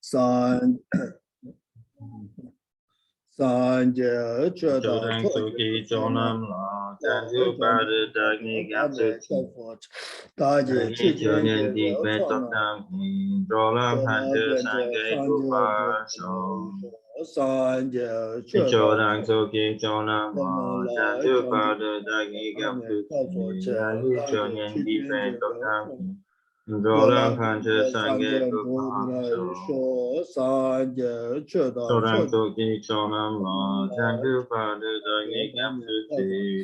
San Sanje Chodang Suki Chonam La Chanju Bada Dagni Gapsu Taji Chonyan Di Petokam Drolam Hanja Sangay Gupa So Sanje Chodang Suki Chonam La Chanju Bada Dagni Gapsu Taji Chonyan Di Petokam Drolam Hanja Sangay Gupa So Chodang Suki Chonam La Chanju Bada Dagni Gapsu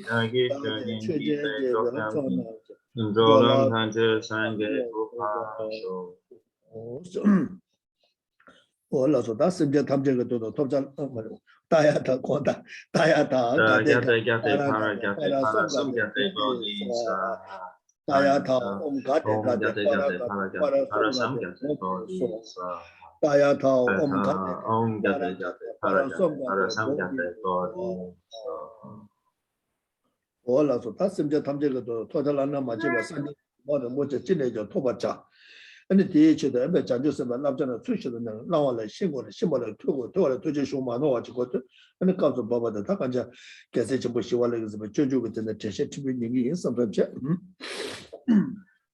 Taji Chonyan Di Petokam Drolam Hanja Sangay Gupa So Ola so that's the subject to the top Tayata Konda, Tayata, Tayata, Ola so that's the subject to total Majiba Sunday, more than what a teenager Tobacha. And the teacher, the Ember Joseph and Lapjana Tution and Lawa, Shingle, Shimmer, Tuju Shumano, and the comes of Baba the Takanja, Geshe Bushiwala is a Juju within the Geshe to be sometimes.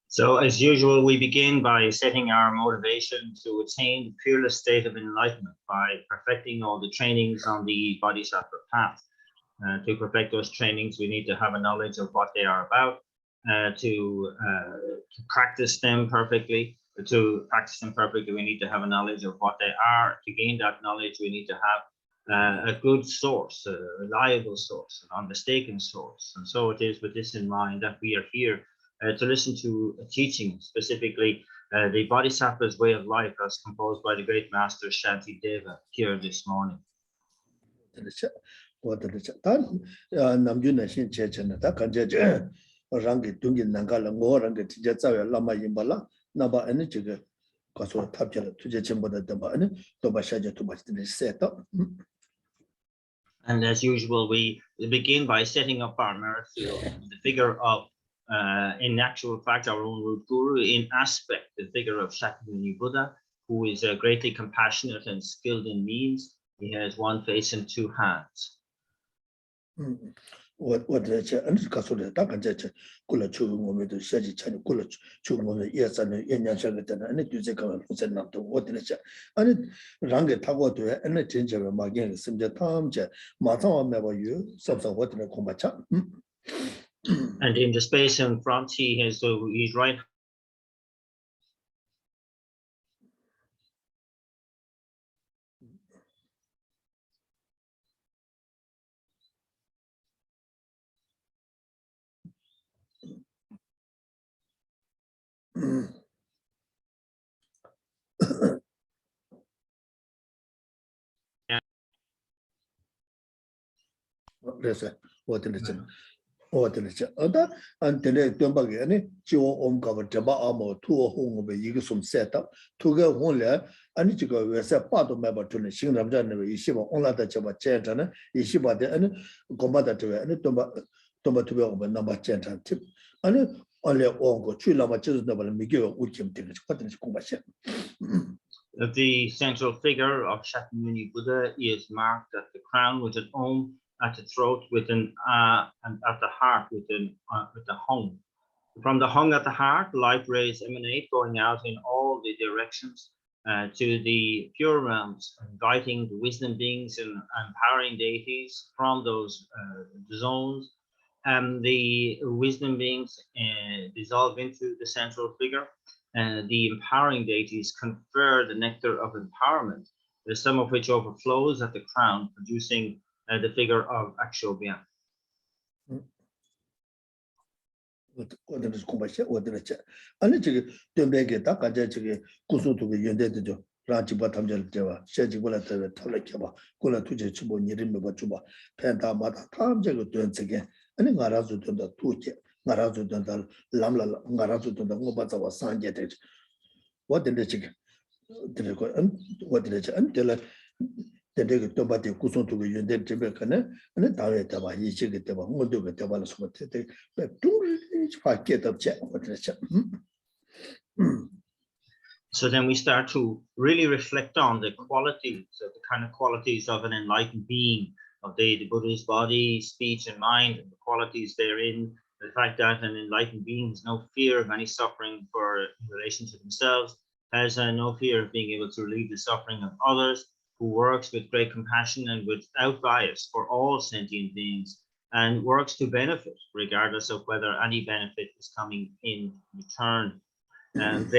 So, as usual, we begin by setting our motivation to attain the fearless state of enlightenment by perfecting all the trainings on the Bodhisattva path. To perfect those trainings, we need to have a knowledge of what they are about, to practice them perfectly. To practice them perfectly, we need to have a knowledge of what they are. To gain that knowledge, we need to have a good source, a reliable source, an unmistaken source. And so it is with this in mind that we are here to listen to a teaching, specifically the Bodhisattva's way of life as composed by the great master Shantideva here this morning. Naba any jigger, Cosmo Tapia to the chamber that the Toba Shaja too much to set up. And as usual, we begin by setting up our merit field, the figure of, in actual fact, our own root guru, in aspect, the figure of Shakyamuni Buddha, who is greatly compassionate and skilled in means. He has one face and two hands. What the Castle Takan Kula Chu moment to Shaji Chan Kula Chu moment, yes, and Yanyan and it is a comment said not to what in the chat. And it rang a tago to it and a change of my game, Simja Tam, Matan never you, something what in a combat. And in the space in front, he has his right. What in the chat? What in the chat? Other until they don't begin, Joe on cover Jaba Amo, 2 home of a Yigusum setup, to go home there, and it go as a part of member to the Shingram January, Yeshiva, only that Jaba Chantana, Yeshiva, and combat to any Toma to be over number Chantan tip. And only Ongo, Chulama Chisnova, Miguel, which him did what is combat. The central figure of Shakyamuni Buddha is marked at the crown with an Om, at the throat with an and at the heart with a hung. From the hung at the heart, light rays emanate, going out in all the directions to the pure realms, inviting the wisdom beings and empowering deities from those zones. And the wisdom beings dissolve into the central figure. The empowering deities confer the nectar of empowerment, some of which overflows at the crown, producing the figure of Akshobhya. What is combat? What did I check? And it's to make it up. I just Kusu to be Yended, Rajibatam Java, Shajibula, Talakaba, Kula Tuja Chubo, Nirimba Chuba, Penta Mata, Tam Jago turns again, and in Garazu to the Tuche, Garazu to the Lamla, Garazu to the Mobata was Sanjeted. What did the chicken? What did I until the Tobati Kusun to be Yended Jibekane, and the Tawetaba, he checked it about Modu, but 2 packet of check. What did I check? So then we start to really reflect on the qualities, the kind of qualities of an enlightened being, of the Buddha's body, speech, and mind, and the qualities therein. The fact that an enlightened being has no fear of any suffering in relation to themselves, has no fear of being able to relieve the suffering of others, who works with great compassion and without bias for all sentient beings, and works to benefit, regardless of whether any benefit is coming in return. And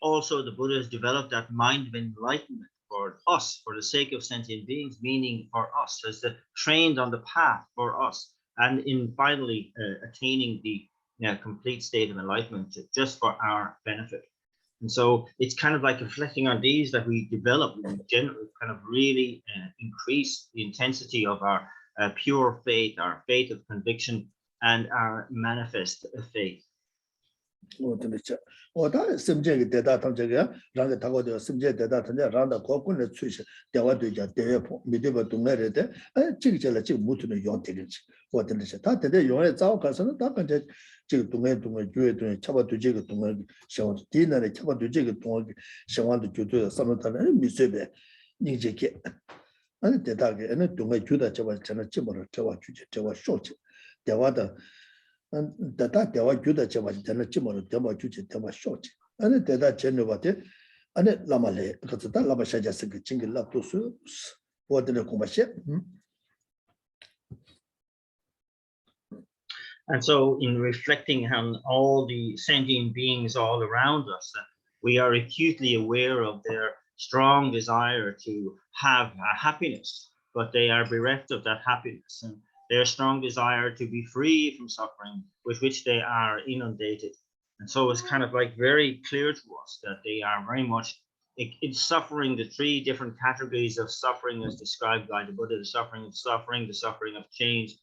also the Buddha has developed that mind of enlightenment for us, for the sake of sentient beings, meaning for us, as trained on the path for us, and in finally attaining the complete state of enlightenment just for our benefit. And so it's kind of like reflecting on these that we develop, we generally kind of really increase the intensity of our pure faith, our faith of conviction, and our manifest faith. 어다 심제의 대다 탐제가 랑게 타고도 심제 대다 탐제 랑다 고군의 추시 대화 되자 대외포 미디어 동네에데 지기절에 지금 못는 용되는지 어떤지 다 대대 용에 자고 가서는 다 근데 지금 동네 교회 동네 차바 되지 그 동네 시원 뒤날에 차바 되지 그 동네 시원도 교도 삼는다는 미세베 닝제게 아니 대다게 아니 동네 교다 잡아 저는 집으로 저와 주제 저와 쇼치 대화다 대다 대화 교다 잡아 저는 집으로 대화 주제 대화 쇼치 아니 대다 전에 아니 라말레 그것도 라바샤자스 그 징글 라토스 어디를 공부하시 And so in reflecting on all the sentient beings all around us, we are acutely aware of their strong desire to have happiness, but they are bereft of that happiness, and their strong desire to be free from suffering with which they are inundated. And so it's kind of like very clear to us that they are very much in suffering, the three different categories of suffering as described by the Buddha, the suffering of change,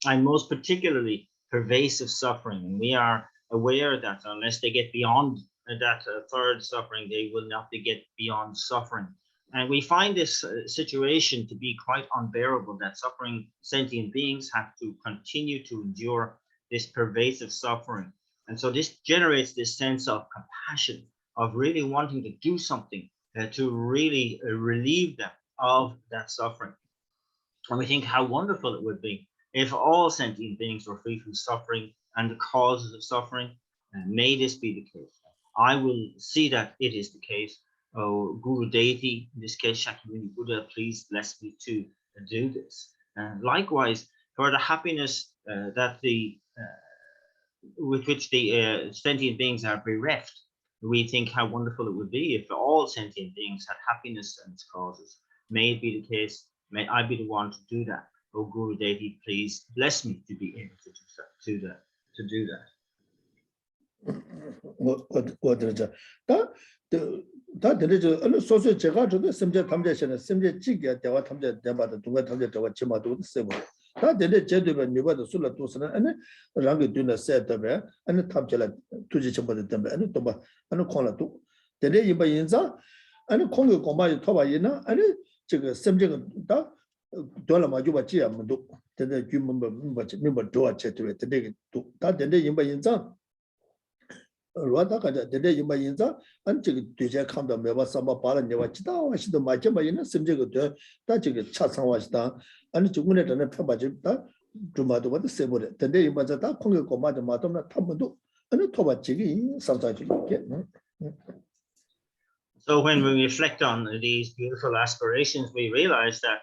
and most particularly pervasive suffering. And we are aware that unless they get beyond that third suffering, they will not get beyond suffering. And we find this situation to be quite unbearable, that suffering sentient beings have to continue to endure this pervasive suffering. And so this generates this sense of compassion, of really wanting to do something to really relieve them of that suffering. And we think how wonderful it would be if all sentient beings were free from suffering and the causes of suffering. And may this be the case. I will see that it is the case. Oh, Guru Deity, in this case Shakyamuni Buddha, please bless me to do this. And likewise, for the happiness that with which the sentient beings are bereft, we think how wonderful it would be if all sentient beings had happiness and its causes. May it be the case. May I be the one to do that. Oh, Guru Devi, please bless me to be able to do that. 다 들으죠. 어느 소소 제가 저도 심제 탐제시는 심제 지게 대화 탐제 대마다 동가 탐제 저와 지마도 세고 다 되게 제대로 니바도 술라 도스는 아니 랑게 뒤나 세트베 아니 탐제라 투지 전부도 때문에 아니 또 아니 콘라도 되게 이바 인자 아니 콘게 고마이 토바이나 아니 저거 심제가 다 돌아 마주 받지 않는도 되게 규모뭐 좋아 제대로 되게 다 되게 이바 인자 로다가 되게 이바 인자 아니 저거 되게 감도 매바 삼바 바는 내가 지다 와시도 맞게 마이나 심제가 다 저거 차상와시다 아니 중간에 전에 펴봐집다 주마도 받을 세버려 근데 이마자 다 콩게 고마도 마도나 탐문도 아니 토바지기 상자지게 So when we reflect on these beautiful aspirations, we realize that,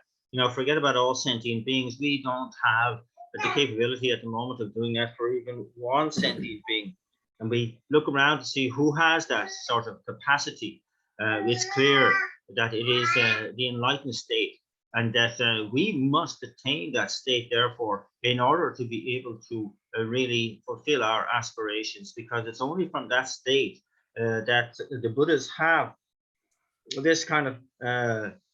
forget about all sentient beings. We don't have the capability at the moment of doing that for even one sentient being. And we look around to see who has that sort of capacity. It's clear that it is the enlightened state, and that we must attain that state, therefore, in order to be able to really fulfill our aspirations, because it's only from that state that the Buddhas have this kind of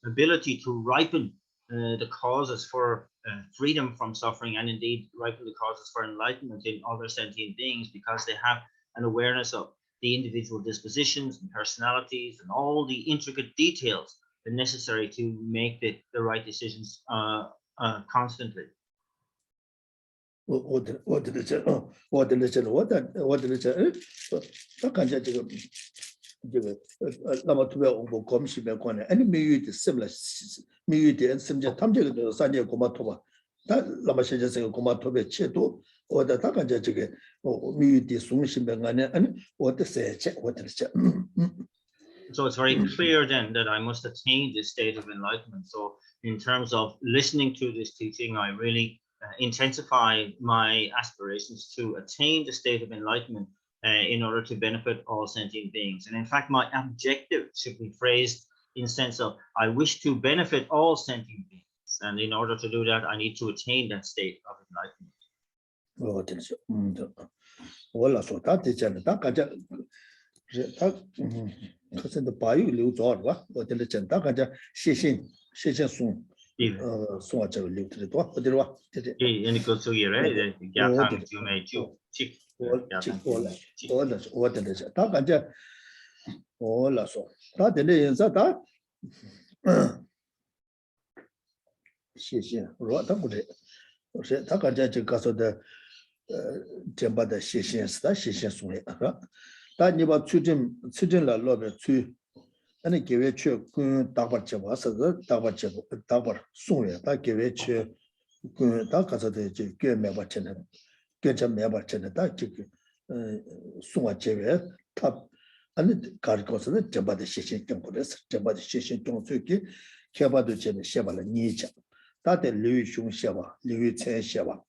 ability to ripen the causes for freedom from suffering, and indeed ripen the causes for enlightenment in other sentient beings, because they have an awareness of the individual dispositions and personalities and all the intricate details necessary to make the right decisions constantly. what did it what did it what did it 다 간자 지금那么特别我国民西边观念아니 미유의 similar 미유의 심지어 탐제도 산제 고마토바 다那么现在这个고마토베 체도我的다 간자这个미유의 송심병 안에 아니我的세체我的 So it's very clear then that I must attain this state of enlightenment. So in terms of listening to this teaching, I really intensify my aspirations to attain the state of enlightenment in order to benefit all sentient beings. And in fact, my objective should be phrased in sense of, I wish to benefit all sentient beings. And in order to do that, I need to attain that state of enlightenment. 그래서 바유流着吧 어디를 전다 가자 시신 송 송아저流들도 어디로 와 이 이거 소리래 야탕 주메 주직 어디를 다 가자 올라서 다 되는 인사 다 시신 로다 그래 그래서 다 가자 저 가서도 전바다 시신스다 시신 송에 다 니바 추진라 로베 추 아니 계획체 그 다버쳐 와서 다버 송에 다 계획체 그다 가서도 이제 꽤 매버치는 꽤좀 매버치는 다 지금 송아 제외 탑 아니 가르쳐서는 전바다 시신 좀 그래서 전바다 시신 좀 저기 개발도 전에 셔발을 니자 다들 류슝 셔바 류체 셔바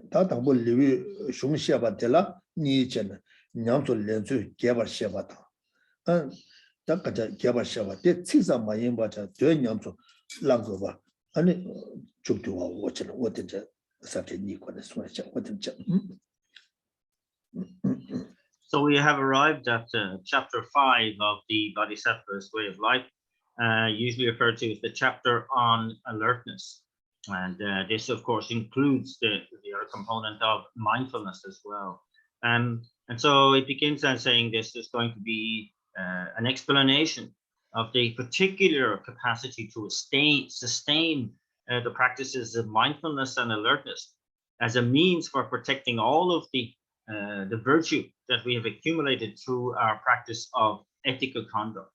다 당부 류 슝셔바텔라 니전 냠조 렌주 개발셔바다 다 가자 개발셔바데 치자 마인바자 되 냠조 랑고바 아니 죽도와 오처럼 어떤지 사태 니권에 소리자 어떤지 So we have arrived at chapter 5 of the Bodhisattva's way of life, usually referred to as the chapter on alertness. And this, of course, includes the other component of mindfulness as well. And so it begins by saying this is going to be an explanation of the particular capacity to sustain the practices of mindfulness and alertness as a means for protecting all of the virtue that we have accumulated through our practice of ethical conduct.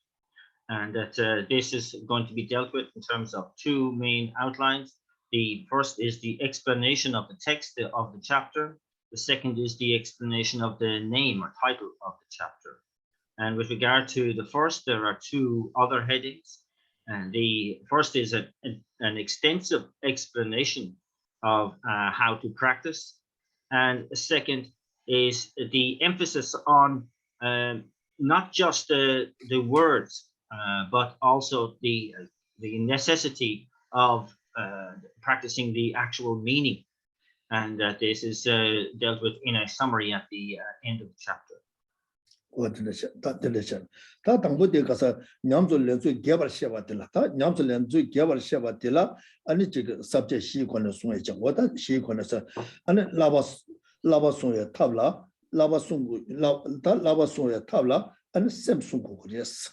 And that this is going to be dealt with in terms of two main outlines. The first is the explanation of the text of the chapter. The second is the explanation of the name or title of the chapter. And with regard to the first, there are two other headings. And the first is an extensive explanation of how to practice. And the second is the emphasis on not just the words, but also the necessity of practicing the actual meaning, and that this is dealt with in a summary at the end of the chapter. 다 당부대 가서 냠줄 렌주 개발 시바들라 다 냠줄 렌주 개발 시바들라 아니 지금 subject 시권을 송에 정 뭐다 시권에서 아니 라바송에 탑라 라바송고 라바송에 탑라 아니 샘송고 그랬어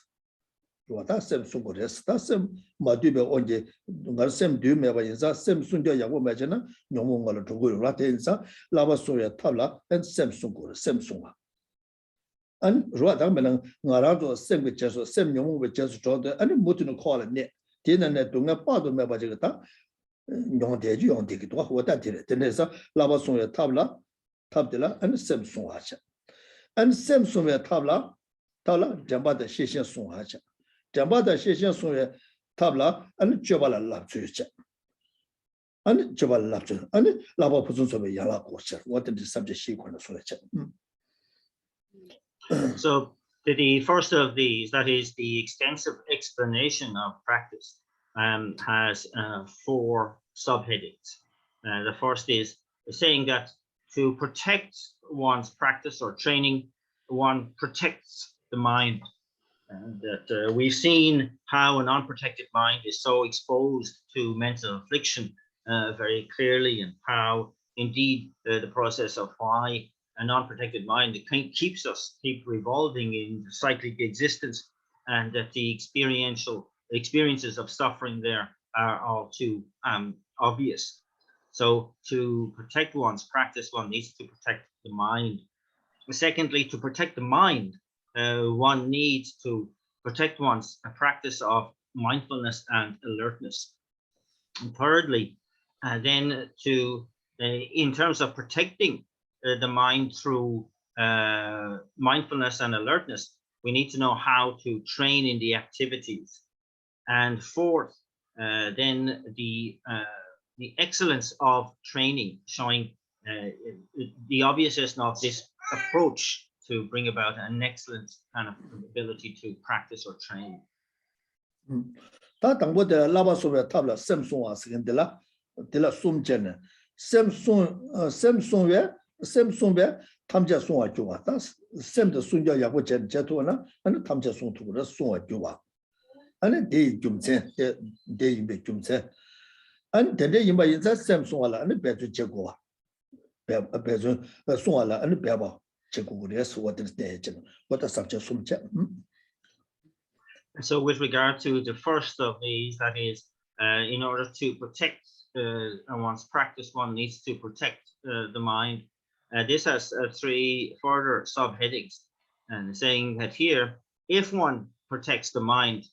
다 샘송고 그랬어 다 샘 마디베 언제 누가 샘 뒤메바 인사 샘 순저 야고 맞잖아 용몽을 두고 라테인사 라바송에 탑라 엔 샘송고 샘송아 안 로아당면 나라도 샘게 제소 샘 용몽을 제소 저도 아니 못는 콜네 디는네 동네 빠도 메바 저거다 용대주 용대기도 하고다 되네서 라바송에 탑라 탑들라 안 샘송하자 안 샘송에 탑라 탑라 잠바다 시신 송하자 잠바다 시신 송에 탑라 안 줘발라 랍주자 안 줘발라 랍주 아니 라바 무슨 소리 야라고서 what the subject 시권을 소리자 So the first of these, that is the extensive explanation of practice, has 4 subheadings. The first is saying that to protect one's practice or training, one protects the mind. And that we've seen how an unprotected mind is so exposed to mental affliction very clearly, and how indeed the process of why an unprotected mind keeps us keep revolving in cyclic existence, and that the experiences of suffering there are all too obvious. So to protect one's practice, one needs to protect the mind. Secondly, to protect the mind, one needs to protect one's practice of mindfulness and alertness. And thirdly, then to in terms of protecting the mind through mindfulness and alertness, we need to know how to train in the activities. And fourth, then the excellence of training, showing the obviousness of this approach to bring about an excellent kind of ability to practice or train. 다 당보다 라바소베 탑라 샘송아 스긴들라 들라 숨제네 샘송베 탐자 송아 주와 다 샘도 순자 야고 제토나 아니 탐자 송투고라 송아 주와 아니 데 좀제 데 임베 좀제 아니 데데 임바 인자 샘송아라 아니 베주 제고 베주 송아라 아니 베바 제고고레스 워들 데제 워다 삭제 숨제 So with regard to the first of these, that is, in order to protect one's practice, one needs to protect the mind. This has three further subheadings, and saying that here, if one protects the mind,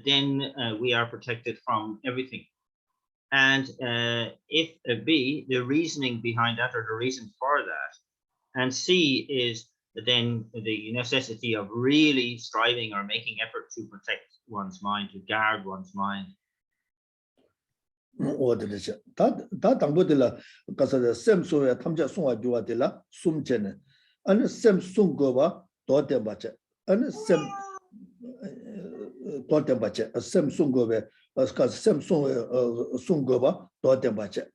then we are protected from everything. And if B, the reasoning behind that, or the reason for that, and C is then the necessity of really striving or making effort to protect one's mind, to guard one's mind. 다 당보들라 가서 샘소에 탐자 송아 주와들라 숨제네 아니 샘 송거바 도대바체 아니 샘 도대바체 샘 송거베 가서 샘 송거바 도대바체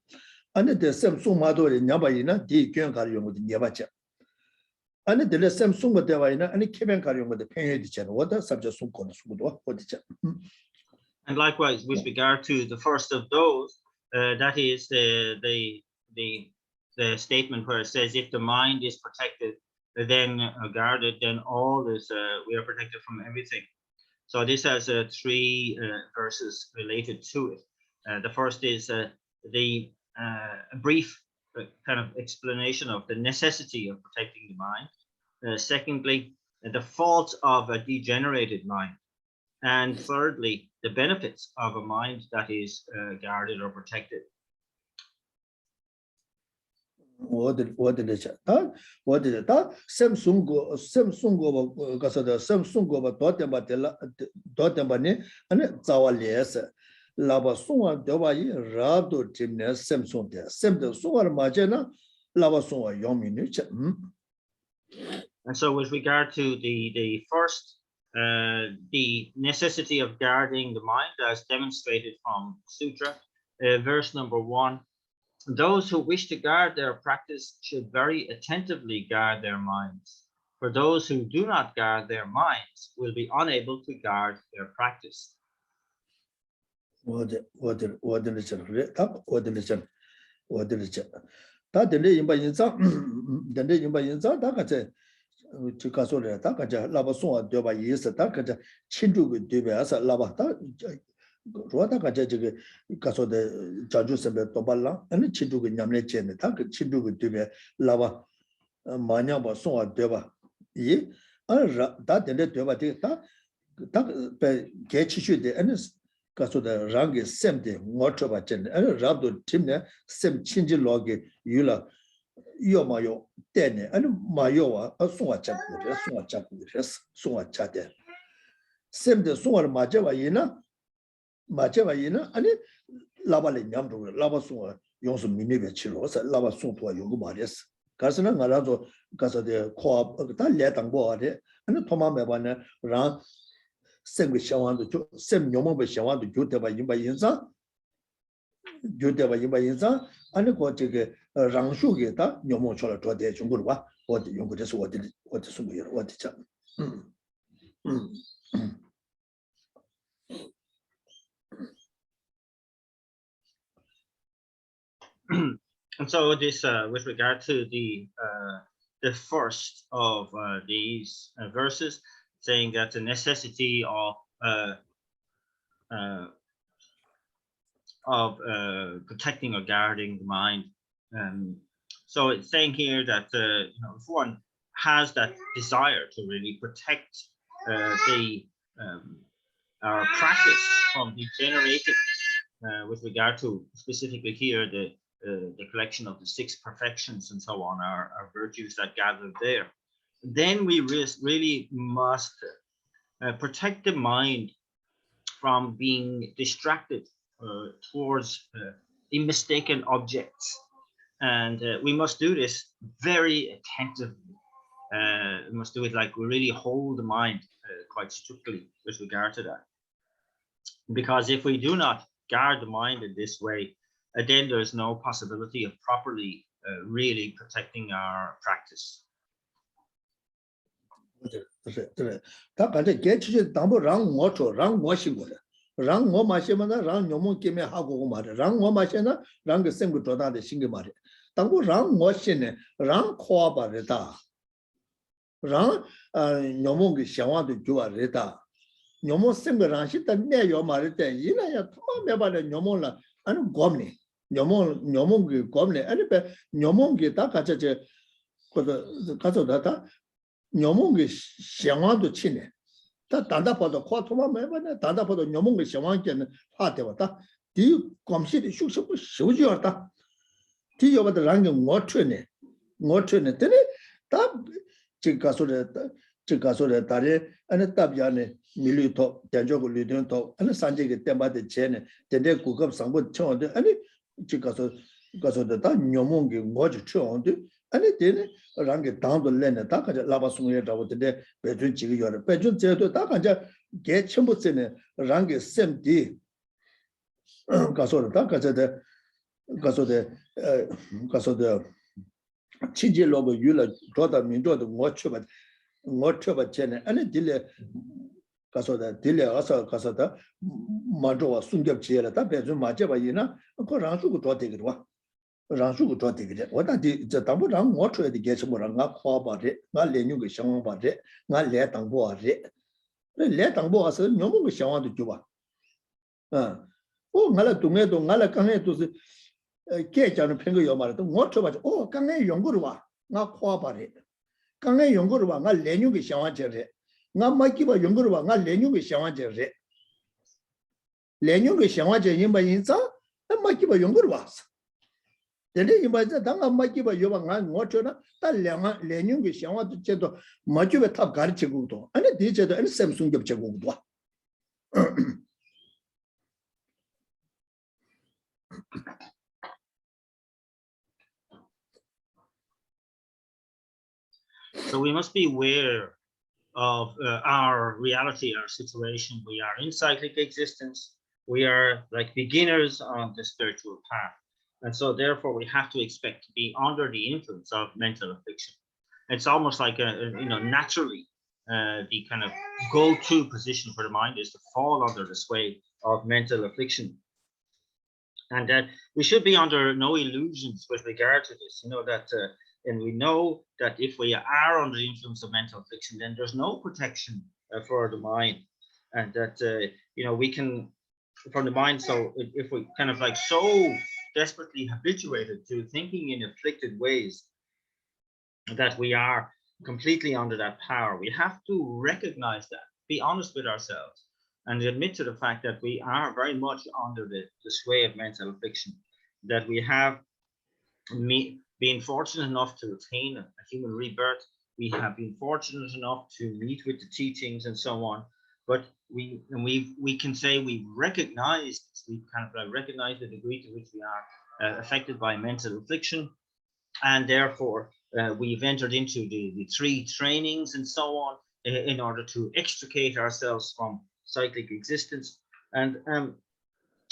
아니 데샘 송마도리 냐바이나 디 견가리 용도 냐바체 아니 들레 샘 송거 대바이나 아니 케벤 가리 용도 팽해디잖아 what subject 송거는 송도 어디죠. And likewise, with regard to the first of those, that is the statement where it says, if the mind is protected, then guarded, then all is we are protected from everything. So this has three verses related to it. The first is the brief kind of explanation of the necessity of protecting the mind. Secondly, the fault of a degenerated mind. And thirdly, the benefits of a mind that is guarded or protected. What did that? Samsung gaso the Samsung dotembani and zawales lava sunga dewayi rado timnes Samsung de sem the sunga majena lava sunga yominu. And so with regard to the first, the necessity of guarding the mind as demonstrated from Sutra, verse number 1, those who wish to guard their practice should very attentively guard their minds. For those who do not guard their minds will be unable to guard their practice. 가소래 다 가자 라바송아 되바 예서 다 가자 친두고 되베서 라바다 로다 가자 저기 가소데 자주선배 도발라 아니 친두고 냠내 쳔네 다 친두고 되베 라바 마냐바 송아 되바 이 아다 된데 되바 다다 개치슈데 아니 가소데 랑게 셈데 모처바 쳔네 아니 라도 팀네 셈 친질로게 유라 요마요 때네 아니 마요와 송아 잡고 셈데 송아를 맞아봐이나 아니 라발레 냠도 라바 송아 용수 미니베 치로서 라바 송토와 용고 말했어 가서나 나라도 가서데 코아 달래 당보아데 아니 토마메바네 랑 셈그 샤완도 셈 요모베 샤완도 조대바 임바 인사 아니 거기에 랑슈게다 녀모처럼 도대 중국으로 와 어디 연구돼서 어디 숨어요 어디죠. And so this with regard to the first of these verses, saying that the necessity of protecting or guarding the mind. So it's saying here that if one has that desire to really protect our practice from degenerating, with regard to specifically here the collection of the 6 perfections and so on, our virtues that gather there, then we really must protect the mind from being distracted towards mistaken objects. And we must do this very attentively. We must do it like we really hold the mind quite strictly with regard to that. Because if we do not guard the mind in this way, then there's no possibility of properly really protecting our practice. Nyomo sembe ranshi ta ne yo mari te yina ya tuma me ba le nyomo la anu gomne nyomo ge gomne ani pe nyomo ge ta ka che ko ka zo da ta nyomo ge xiangwa do chine ta danda pa do kwa tuma me ba ne danda pa do nyomo ge xiangwa ge ne pa de ba ta di gomshi de shu shu shu ji ta di yo ba de rang ge ngo chue ne te ne ta ji ka so de 다리 안에 답야네 밀리토 대저고 리든토 안에 산지게 때마다 제네 대대 고급 상부 청원데 아니 가서도 다 녀몽게 뭐지 청원데 아니 되네 랑게 당도 내네 다 가자 라바송에 잡었는데 배준 지기 요래 배준 제도 다 가자 개 첨부세네 랑게 셈디 가서도 다 가자데 가서도 친지로고 유라 도다 민도도 뭐 쳐봐 ngotba chene ane dile kasoda dile asa kasada majowa sungyap chela ta bezu majeba yina ko rangsu ko tote girwa wada di tambo rang ngotwe de gechmo ranga khwa ba re nga lenyu ge shang ba re nga le tangbo re le tangbo asa nyomo ge shang de juba o ngala tunge do ngala kange to se ke janu pheng yo ma re to ngotwe ba o kange yonggur wa nga khwa ba re 강에 연구를 봐. 나 레뉴게 샤와제래. 나 마키바 연구를 봐. 나 레뉴게 샤와제래. 레뉴게 샤와제 임바 인자. 나 마키바 연구를 봐. 근데 임바자 당가 마키바 요바 나 뭐처나 딸량아 레뉴게 샤와도 제도 마주베 탑 가르치고도. 아니 디제도 아니 샘숭 겹쳐고도. So we must be aware of our reality, our situation. We are in cyclic existence. We are like beginners on the spiritual path. And so therefore we have to expect to be under the influence of mental affliction. It's almost like, naturally the kind of go-to position for the mind is to fall under the sway of mental affliction. And that we should be under no illusions with regard to this, and we know that if we are under the influence of mental affliction, then there's no protection for the mind, and that we can, from the mind. So if we kind of like so desperately habituated to thinking in afflicted ways that we are completely under that power, we have to recognize that, be honest with ourselves, and admit to the fact that we are very much under the sway of mental affliction, that we have been fortunate enough to attain a human rebirth. We have been fortunate enough to meet with the teachings and so on, but we can say we recognize the degree to which we are affected by mental affliction, and therefore we've entered into the 3 trainings and so on in order to extricate ourselves from cyclic existence, and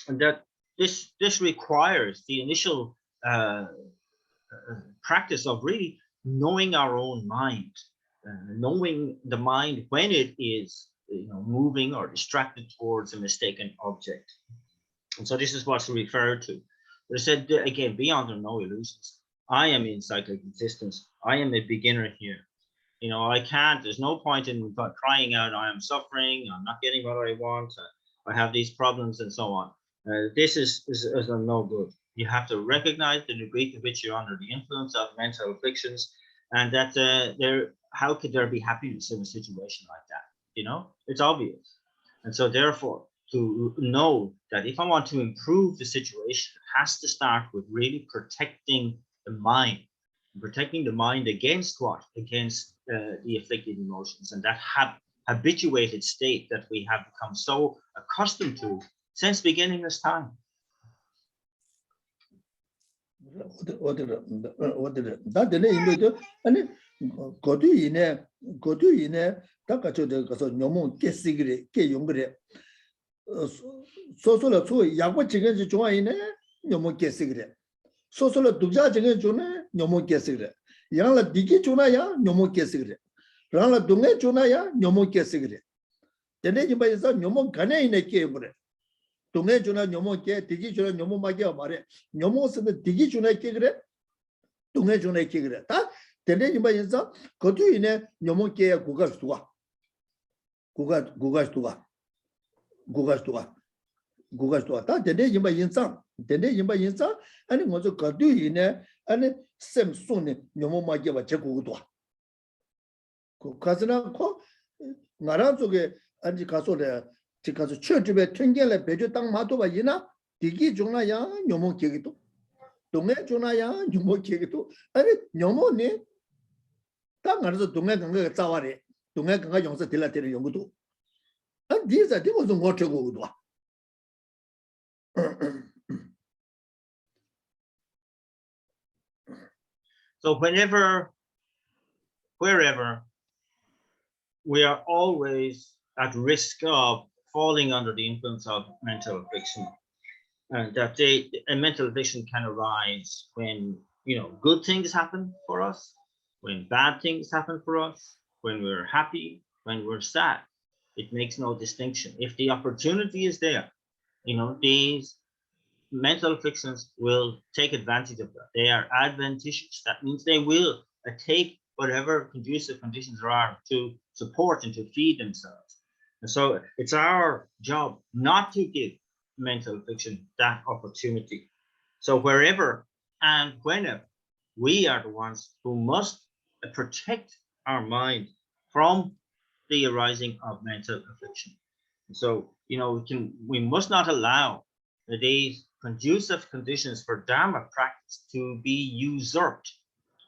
that this requires the initial practice of really knowing our own mind, knowing the mind when it is moving or distracted towards a mistaken object. And so this is what's referred to. But I said again, be under no illusions. I am in cyclic existence. I am a beginner here. I can't, there's no point in crying out, I am suffering, I'm not getting what I want, I have these problems and so on. This is no good. You have to recognize the degree to which you're under the influence of mental afflictions, and that how could there be happiness in a situation like that? You know, it's obvious. And so therefore, to know that if I want to improve the situation, it has to start with really protecting the mind against what? Against the afflicted emotions, and that habituated state that we have become so accustomed to since beginningless time. 소소로 독자 정해 주네 녀모 깨스그래 양라 디기 주나야 녀모 깨스그래 랑라 동네 주나야 녀모 깨스그래 데네 지바에서 녀모 가네 이네 깨그래 동네 주나 녀모 깨 디기 주나 녀모 마게 말해 녀모 쓰는 디기 주나 깨그래 동네 주나 깨그래 다 데네 지바에서 거두 이네 녀모 깨 고가스 두가 다 데네 지바 인상 데네 지바 인상 아니 먼저 거두이네 아니 셈송네 너무 마게와 제고도 그 가스나 코 나라 쪽에 아니 가서래 지가서 처집에 튕겨래 배주 땅 마도바 이나 디기 중나야 너무 계기도 동네 중나야 너무 계기도 아니 너무네 땅 안에서 동네 강가 자와래 동네 강가 용서 들라테는 연구도 아 디자 디고서 못 쳐고도 So wherever we are always at risk of falling under the influence of mental affliction, and that a mental affliction can arise when, you know, good things happen for us, when bad things happen for us, when we're happy, when we're sad. It makes no distinction. If the opportunity is there, you know, these mental afflictions will take advantage of that. They are adventitious. That means they will take whatever conducive conditions there are to support and to feed themselves. And so it's our job not to give mental affliction that opportunity. So wherever and whenever, we are the ones who must protect our mind from the arising of mental affliction. So, you know, we must not allow these conducive conditions for Dharma practice to be usurped,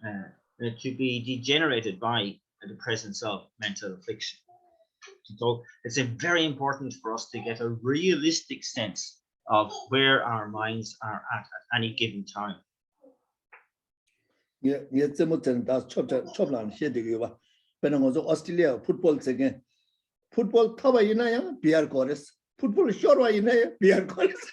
to be degenerated by the presence of mental affliction. So it's very important for us to get a realistic sense of where our minds are at any given time. Australia football second. Football cover in beer chorus. Football sure in beer chorus.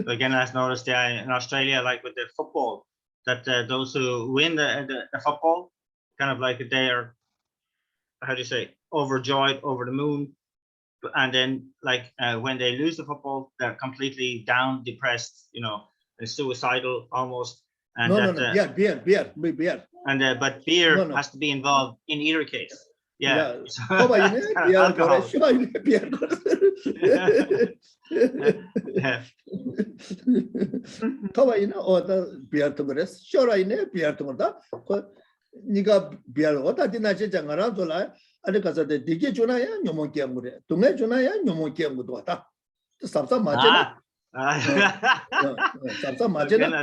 Again, I've noticed in Australia, like with the football, that those who win the football, kind of like they are, how do you say, overjoyed, over the moon, and then like when they lose the football, they're completely down, depressed, you know, suicidal almost. And beer. And but beer has to be involved in either case. Yeah. Alcohol.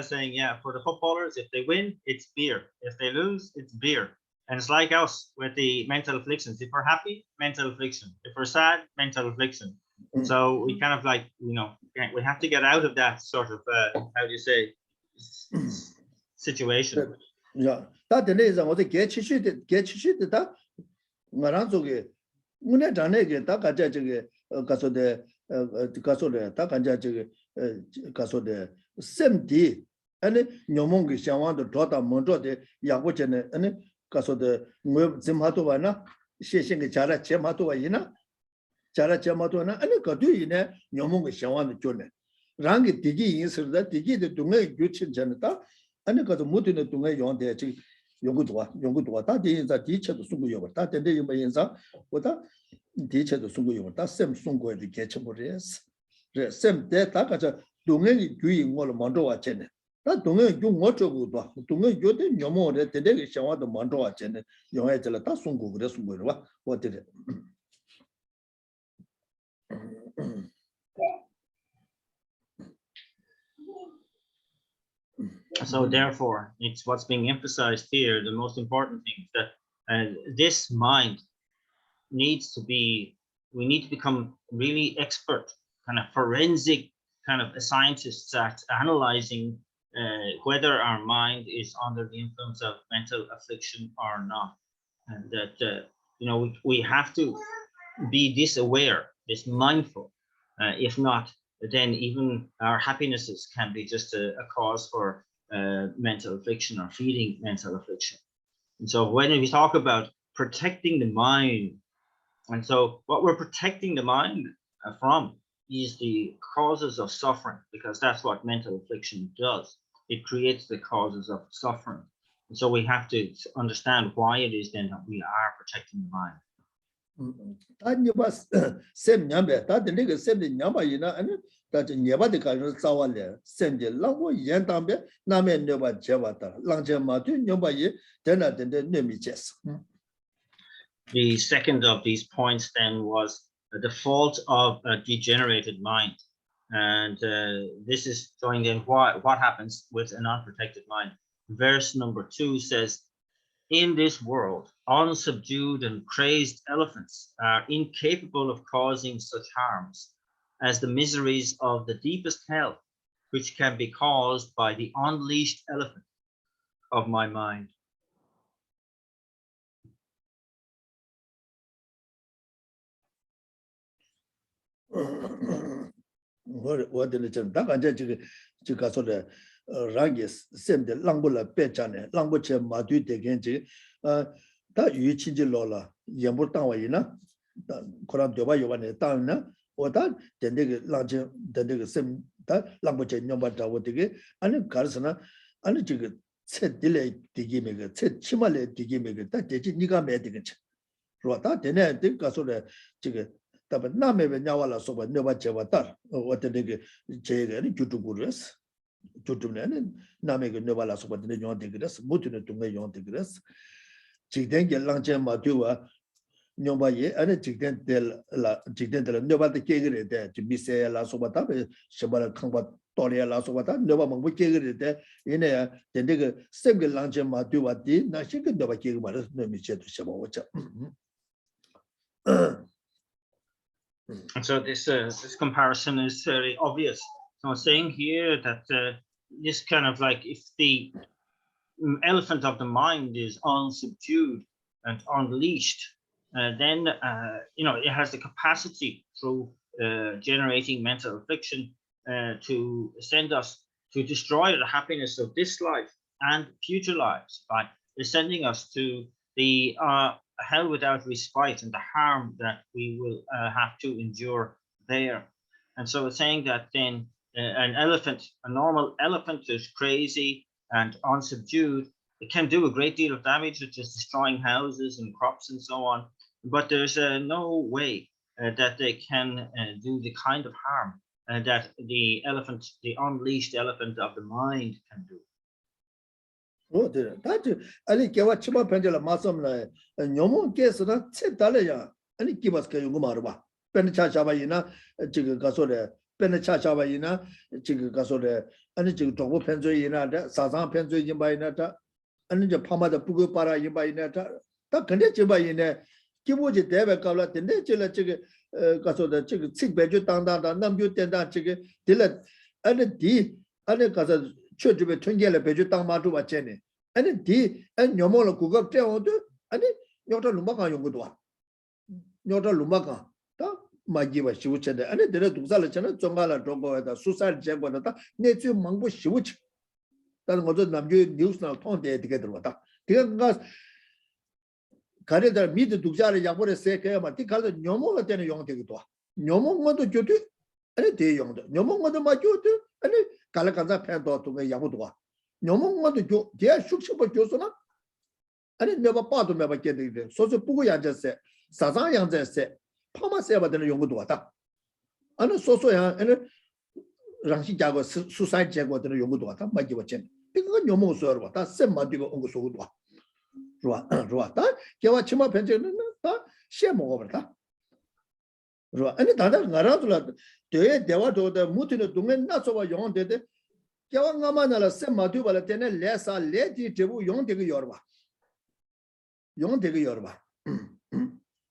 Saying, yeah, for the footballers, if they win, it's beer. If they lose, it's beer. And it's like us with the mental afflictions. If we're happy, mental affliction. If we're sad, mental affliction. So we kind of like, you know, we have to get out of that sort of, how do you say, situation. Yeah, that the reason was get that Maranzoge, Munetane, Takaja, Casode, Casode, same day, and Yomongi Shawan, the daughter Monto de Yabuchen, and Casode, Zimatovana, Shishing Chara Chematoina, Chara Chematona, and a Kadu in Yomongi Shawan the June. Rangi Digi insert that Digi the Dunga Guchin Janata, and got the Mutin to make on there. 연구도와 다 대인자 뒤쳐도 송고요. 다 된대 뭐 인사 보다 뒤쳐도 송고요. 다 셈 송고에 개쳐버려서. 셈 대다 가서 동행이 주의 걸 먼저 왔잖아. 다 동행 용 어쩌고도 동행 요대 녀모래 대대게想와도 먼저 왔잖아. 영화에들 다 송고 그래 송고로 봐. 어때? So therefore, it's what's being emphasized here. The most important thing is that this mind needs to be, we need to become really expert, kind of forensic, kind of scientists at analyzing whether our mind is under the influence of mental affliction or not. And that, we have to be this aware, this mindful. If not, then even our happinesses can be just a cause for mental affliction or feeding mental affliction. And so when we talk about protecting the mind, and so what we're protecting the mind from is the causes of suffering, because that's what mental affliction does. It creates the causes of suffering. And so we have to understand why it is then that we are protecting the mind. The second of these points then was the fault of a degenerated mind. And this is showing then what happens with an unprotected mind. Verse number 2 says, in this world, unsubdued and crazed elephants are incapable of causing such harms as the miseries of the deepest hell, which can be caused by the unleashed elephant of my mind. Rangi semde langbula pechane, langbuche madu degenji, da yu chinji lola, yambur tangwa yina, koran doba yuwane tangna, oda dendege langje, dendege sem, da langbuche nyomba dawa dege, ane karsana, ane jiga tse dile digi mege, tse chimale digi mege, da deji niga me degenche. Rwa da dene de kasore jiga, taba namebe nyawala soba nyoba jewa tar, oda dege jege ane jutugures. Jutumene, Namega Novala Soba de Yon Degres, Mutune to Mayon Degres, Chigden Lanche Matua, Nobaye, and a Chigden del Nova de Kegre there to be say La Sobata, Shabala Kamba Toria La Sobata, Nova Kegre there in a Dendega Sega Lanche Matua di, Nashika Nova Kegma, no Michel to Shabawacha. So this comparison is very obvious. So I'm saying here that this kind of like if the elephant of the mind is unsubdued and unleashed, then it has the capacity through generating mental affliction to send us to destroy the happiness of this life and future lives by sending us to the hell without respite and the harm that we will have to endure there. And so it's saying that then an elephant, a normal elephant, is crazy and unsubdued. It can do a great deal of damage, such as destroying houses and crops and so on. But there's no way that they can do the kind of harm that the elephant, the unleashed elephant of the mind, can do. Oh, that's Ali Kewa Chiba Pendula Masam, and Yomo Kesana, Tedalaya, and it give us Kayumarba. Penechachabayina, Chigasore. Penechachabayina, Chigasore, and the Chicago Penzoina, Sazan Penzo Yimbainata, and the Pama the Pugu Para Yimbainata, that Kandechiba in there, Kibuji Deva Kala, the nature chicken, Gaso the chicken, sick bedju tanda, Namju Tenda chicken, Dillet, and the D, and the Casa Church of Twingela Beju Tamatu Chene, and the D, and Yomola Kuga Teo, and Yota Lumaka Yungudwa. Yota Lumaka. Magiva Shivuch and the Duzala Channel, Zongala Drogo, the Suicide Jagwata, Nature Mango Shivuch. That was the news now on the together. The Carrier meet the Duzala Yamore Seke, but the color Nomo than a young Tigua. Nomo want to do it, and a day young. Nomo want to Majutu, and a Kalakaza Pando to Yamudua. Nomo want to do, dear Shukshapa Josona, 아니 내가 봐도 내가 깨는데 소소 보고 양자세 사상 양자세 파마세 받는 연구도 왔다 아니 소소야 아니 랑시 자고 수사이 제거되는 연구도 왔다 맞지 맞지 이거 너무 소ör 왔다 셈만디고 온거 소고도 와 좋았다 개와 치마 변제는 다 시에 먹어버렸다 좋아 아니 다들 나라들라 대 대화도다 무티는 동네 나서와 용되데 개와 가만나라 셈마디 발에 때네 레사 레디 제부 용되게 열어 용되게 열어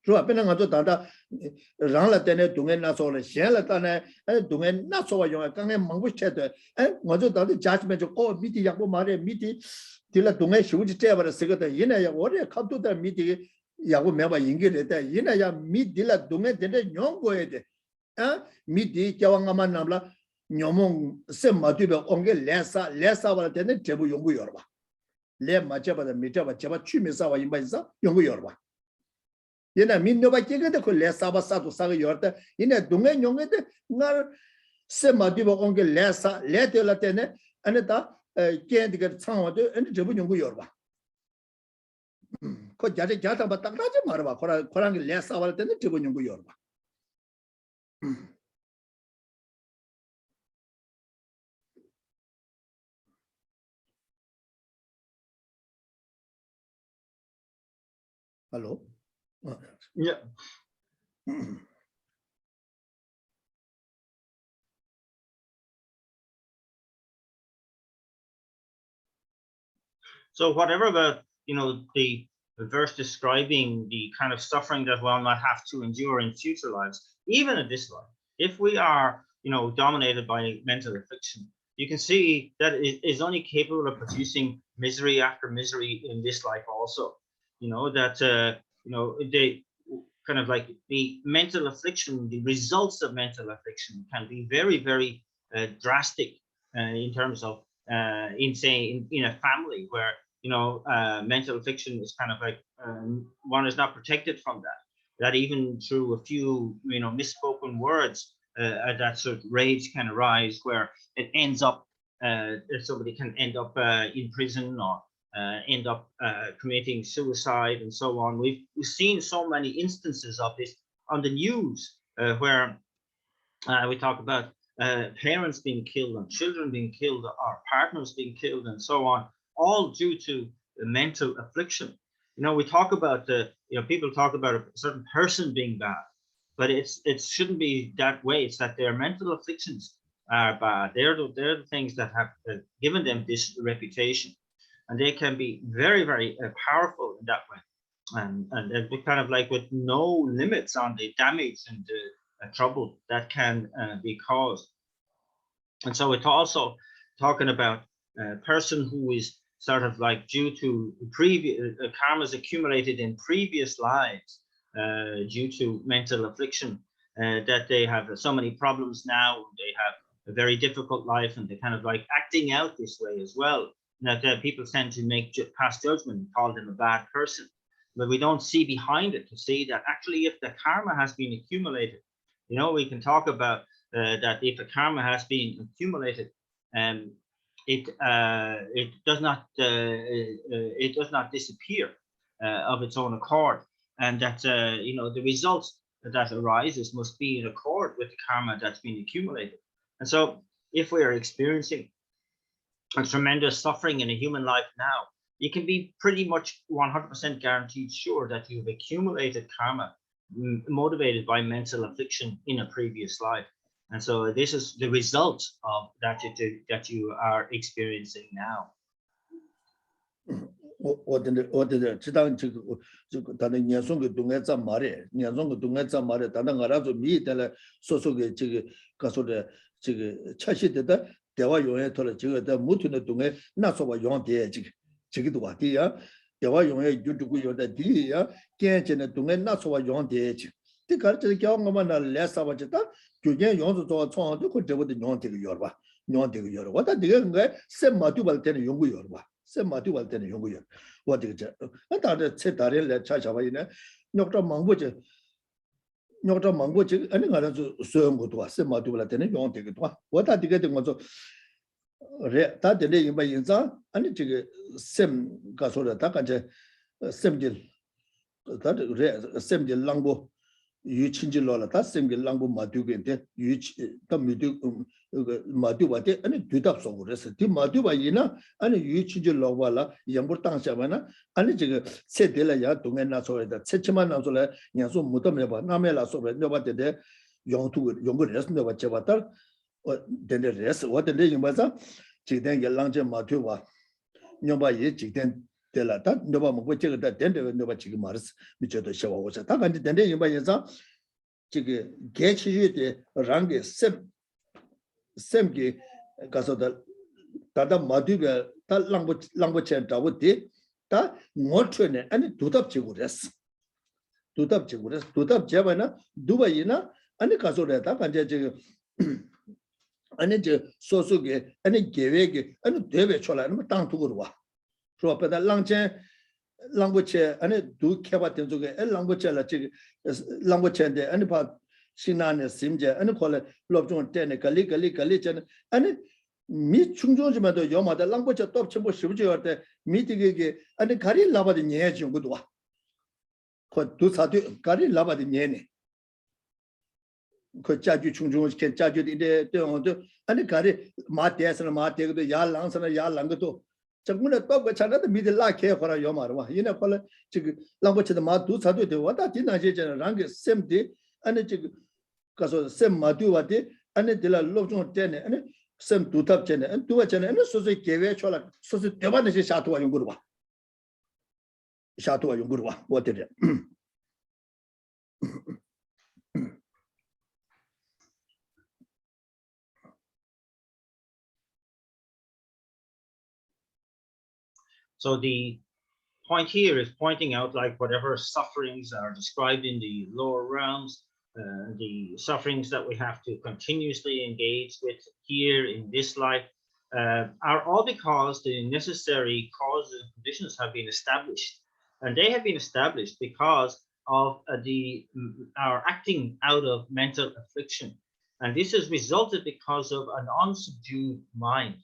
좋아 배는 가서 다다 랑라 때네 동네 나서를 셴라 때네 동네 나서와 용 강에 망고 쳇데 먼저 다들 자치면 고 미디 약고 말에 미디 딜라 동네 쉬우지 때버려 쓰거든 얘네 오래 갑도다 미디 야고 매바 인게랬다 얘네야 미디라 동네 되네 용고에 돼 미디 겨왕가만 남라 녀몽 셈마디베 온게 레사발 때네 제부 연구 열어 봐. 레 맞자바다 미자바 제바 취미사와 임바이사 연구 열어 봐. 얘네 민노바 깨게데 그 레사바사도 사가 열다 얘네 동네 용게데 날 셈마디베 온게 레텔라 때네 아니다 깨디가 상와도 엔 제부 연구 열어 봐. 그 자제 자타 바딱 하지 말아 봐. 코랑게 레사발 때네 제부 연구 열어 봐. Hello? Yeah. So whatever about, the verse describing the kind of suffering that one might have to endure in future lives, even in this life, if we are, dominated by mental affliction, you can see that it is only capable of producing misery after misery in this life also. They kind of like the mental affliction, the results of mental affliction can be very, very drastic in terms of in a family where mental affliction is kind of like one is not protected from that even through a few misspoken words that sort of rage can arise where it ends up somebody can end up in prison or end up committing suicide and so on. We've seen so many instances of this on the news where we talk about parents being killed and children being killed or partners being killed and so on, all due to mental affliction. We talk about people talk about a certain person being bad, but it shouldn't be that way. It's that their mental afflictions are bad. They're the things that have given them this reputation. And they can be very, very powerful in that way, and kind of like with no limits on the damage and the trouble that can be caused. And so it's also talking about a person who is sort of like due to previous karmas accumulated in previous lives due to mental affliction, that they have so many problems now, they have a very difficult life, and they're kind of like acting out this way as well. That people tend to make pass judgment and call them a bad person, but we don't see behind it to see that actually if the karma has been accumulated, we can talk about that if a karma has been accumulated, it does not disappear of its own accord, and that the results that arises must be in accord with the karma that's been accumulated. And so if we are experiencing a tremendous suffering in a human life now, you can be pretty much 100% guaranteed sure that you've accumulated karma motivated by mental affliction in a previous life. And so this is the result of that you are experiencing now. 대화 용에 돌아 지금다 무튼의 동에 나서와 용대에 지기도 와디야 대화 용에 유두고 요다 디야 깨진의 동에 나서와 용대에 지 가르쳐 경험만 레사바지다 교계 용도 또 총도 그 저보다 용대가 열봐 용대가 열어 와다 네가 셈마도 발 때는 연구 열봐 셈마도 발 때는 연구 열 와디가 다들 제 다리를 내 찾아봐이네 녀도 망보지 녀도 망보지 아니 가서 소용 것도 왔어 마도 발 때는 용대가 와 와다 디가 된 거죠 레 다들 이마 인자 아니 지금 셈 가서라 다 간제 semgil that semgil langbo yu chinjil lola that semgil langbo madugente yu the madubate and dudap sogures the maduba yina and yu chinjil lowala yambur tangshamana and setela ya dungena so that sechiman nasola yaso mutameba namela so nobody de yongur rest never chevatar then the rest what the living was up Chiden Yalanja Matuba Noba Ye Chicken de la Tat Nova Mocha that Dende Nova Chigimaris, which are the show was a tag and the Dende Yambayaza Chigi Geshe de Rangi Semki Gasoda Tada Maduga, that language and Tawuti, that more training and two up Chigures. Two up Javana, Dubayina, and the Gasoda and and sosuge and gevege and deve chola and tang to go. So, but the language and do kebatenzuge and language and the part Sinan Simja and call it Lobjon Ten, Kali, and meet Chungjojima, Yoma, the language of top Chimbo Shuji or the meeting and the Kari Lava the Nyej good one. Do Satu Kari Lava the Nyene. Judge Chungju can judge it and the carry Matias and Mati, the Yalans and Yalangato. Chaguna talk with another middle like here for a Yomar. You know, language of the Matu Sadu, what I didn't rank is same day and the because same Matu and the Lojon ten and same two top ten and two and so they gave a chola. So the one is Shatua Yungurwa. Shatua Yungurwa, what did it? So the point here is pointing out like whatever sufferings are described in the lower realms, the sufferings that we have to continuously engage with here in this life are all because the necessary causes and conditions have been established. And they have been established because of our acting out of mental affliction. And this has resulted because of an unsubdued mind.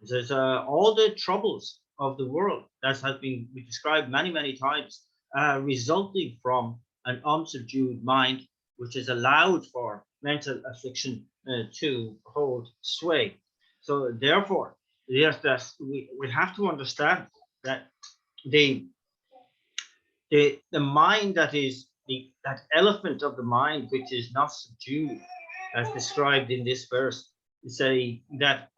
There's all the troubles of the world that has been described many times resulting from an unsubdued mind, which has allowed for mental affliction to hold sway. So therefore, yes, we have to understand that the mind that is that elephant of the mind which is not subdued, as described in this verse, say that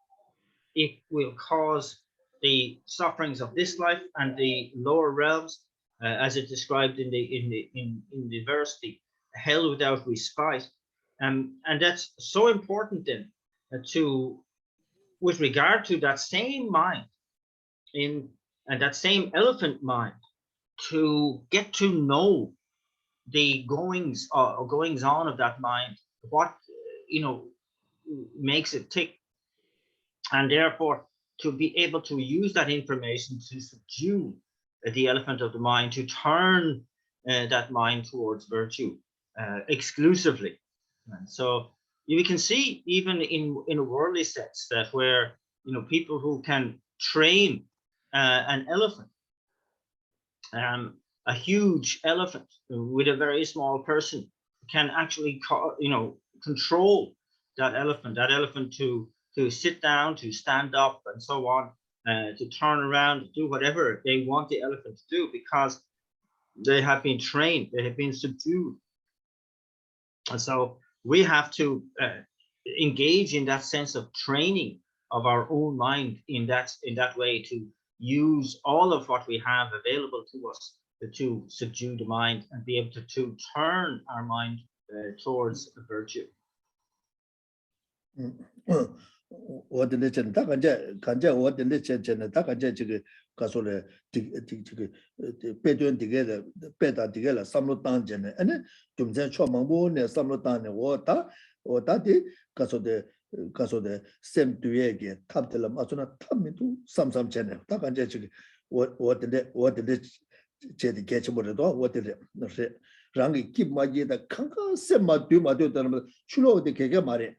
it will cause the sufferings of this life and the lower realms, as it described in the verse, the hell without respite, and that's so important then with regard to that same mind and that same elephant mind, to get to know the goings on of that mind, what makes it tick, and therefore to be able to use that information to subdue the elephant of the mind, to turn that mind towards virtue exclusively. And so we can see even in a worldly sense that where people who can train an elephant, a huge elephant with a very small person, can actually control that elephant to sit down, to stand up, and so on, to turn around, to do whatever they want the elephant to do, because they have been trained, they have been subdued. And so we have to engage in that sense of training of our own mind in that way, to use all of what we have available to us to subdue the mind and be able to turn our mind towards virtue. rangi keep my da kanka sema du ma do da chulo de kege mare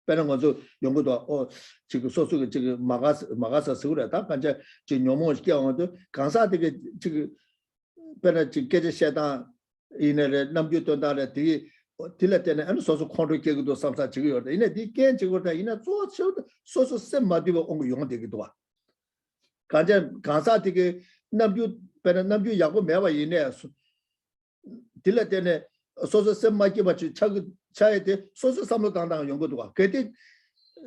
pena ngozo yongo do o 지금 소수 지금 막아서 서울에 다 간제 지 녀모 시켜도 강사 되게 지금 Penalty Geshe Shada in a Nambu Tondara, Tilatena, and so control to some such in a decay, in a so same Madivo on Yondegua. Kansa Tiki Nambu Penambu Yago Meva in there. Tilatene, so same Makiba Chayate, so some down Yongodua. Get it?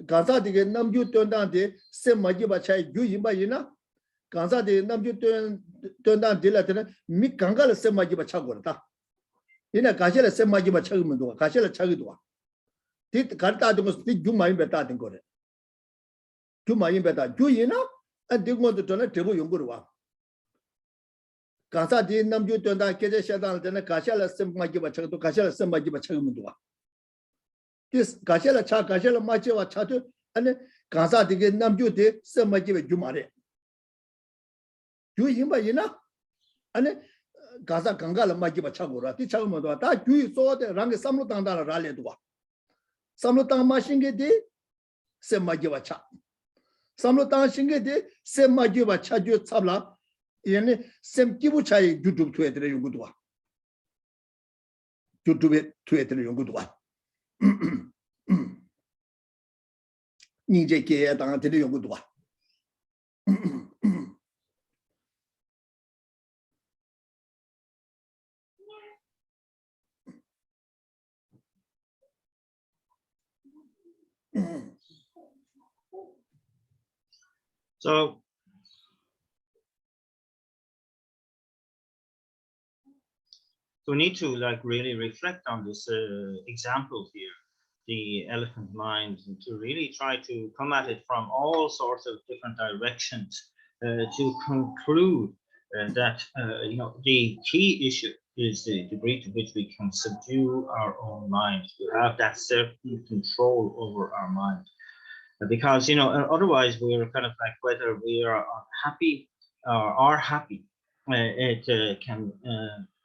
Kansa Tiki Nambu Tondante, same Makiba Chay, you imagine. Kansa de Nambu Tondan Dilatena, Mi Kangala Semagiba Chagorta. In a Kashela Semagiba Chagmundua, Kashela Chagidua. Did Karta was the Juma in Beta in Gore. Juma in Beta, Juyina, and they want to turn a table Yungurua. Kansa de Nambu Tonda, Geshe Shadan, then a Kashela Semagiba Chagto, Kashela Semagiba Chagmundua. This Kashela Chak, Kashela Machiva Chatu, and Kansa de Nambu de Semagiba Jumare. You imagine, and Gaza Kangala Magiba Chagura, the Chagmodua, that you saw the Rang Samutanda Rally Dua. Samutan Mashingedi, Sem Magiba Cha. Samutan Shingedi, Sem Magiba Chaju Tabla, in Sem Kibuchai, YouTube to it, Yugudua. To do it to it, Yugudua. Nijake, Dante Yugudua. So we need to really reflect on this example here, the elephant mind, and to really try to come at it from all sorts of different directions to conclude that the key issue is the degree to which we can subdue our own mind, to have that certain control over our mind. Because otherwise we're kind of like, whether we are happy or are happy, a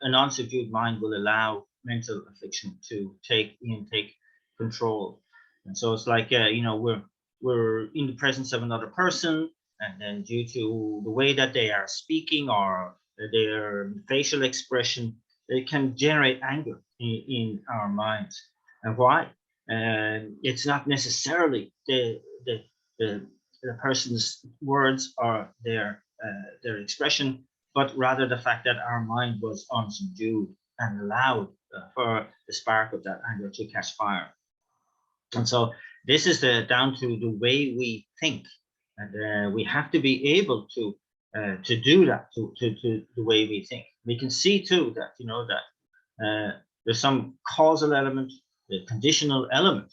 non-subdued mind will allow mental affliction to take control. And so it's like we're in the presence of another person, and then due to the way that they are speaking or their facial expression, it can generate anger in our minds. And why? It's not necessarily the person's words or their expression, but rather the fact that our mind was unsubdued and allowed for the spark of that anger to catch fire. And so this is down to the way we think, and we have to be able to do that, to the way we think. We can see too that that there's some causal element, the conditional element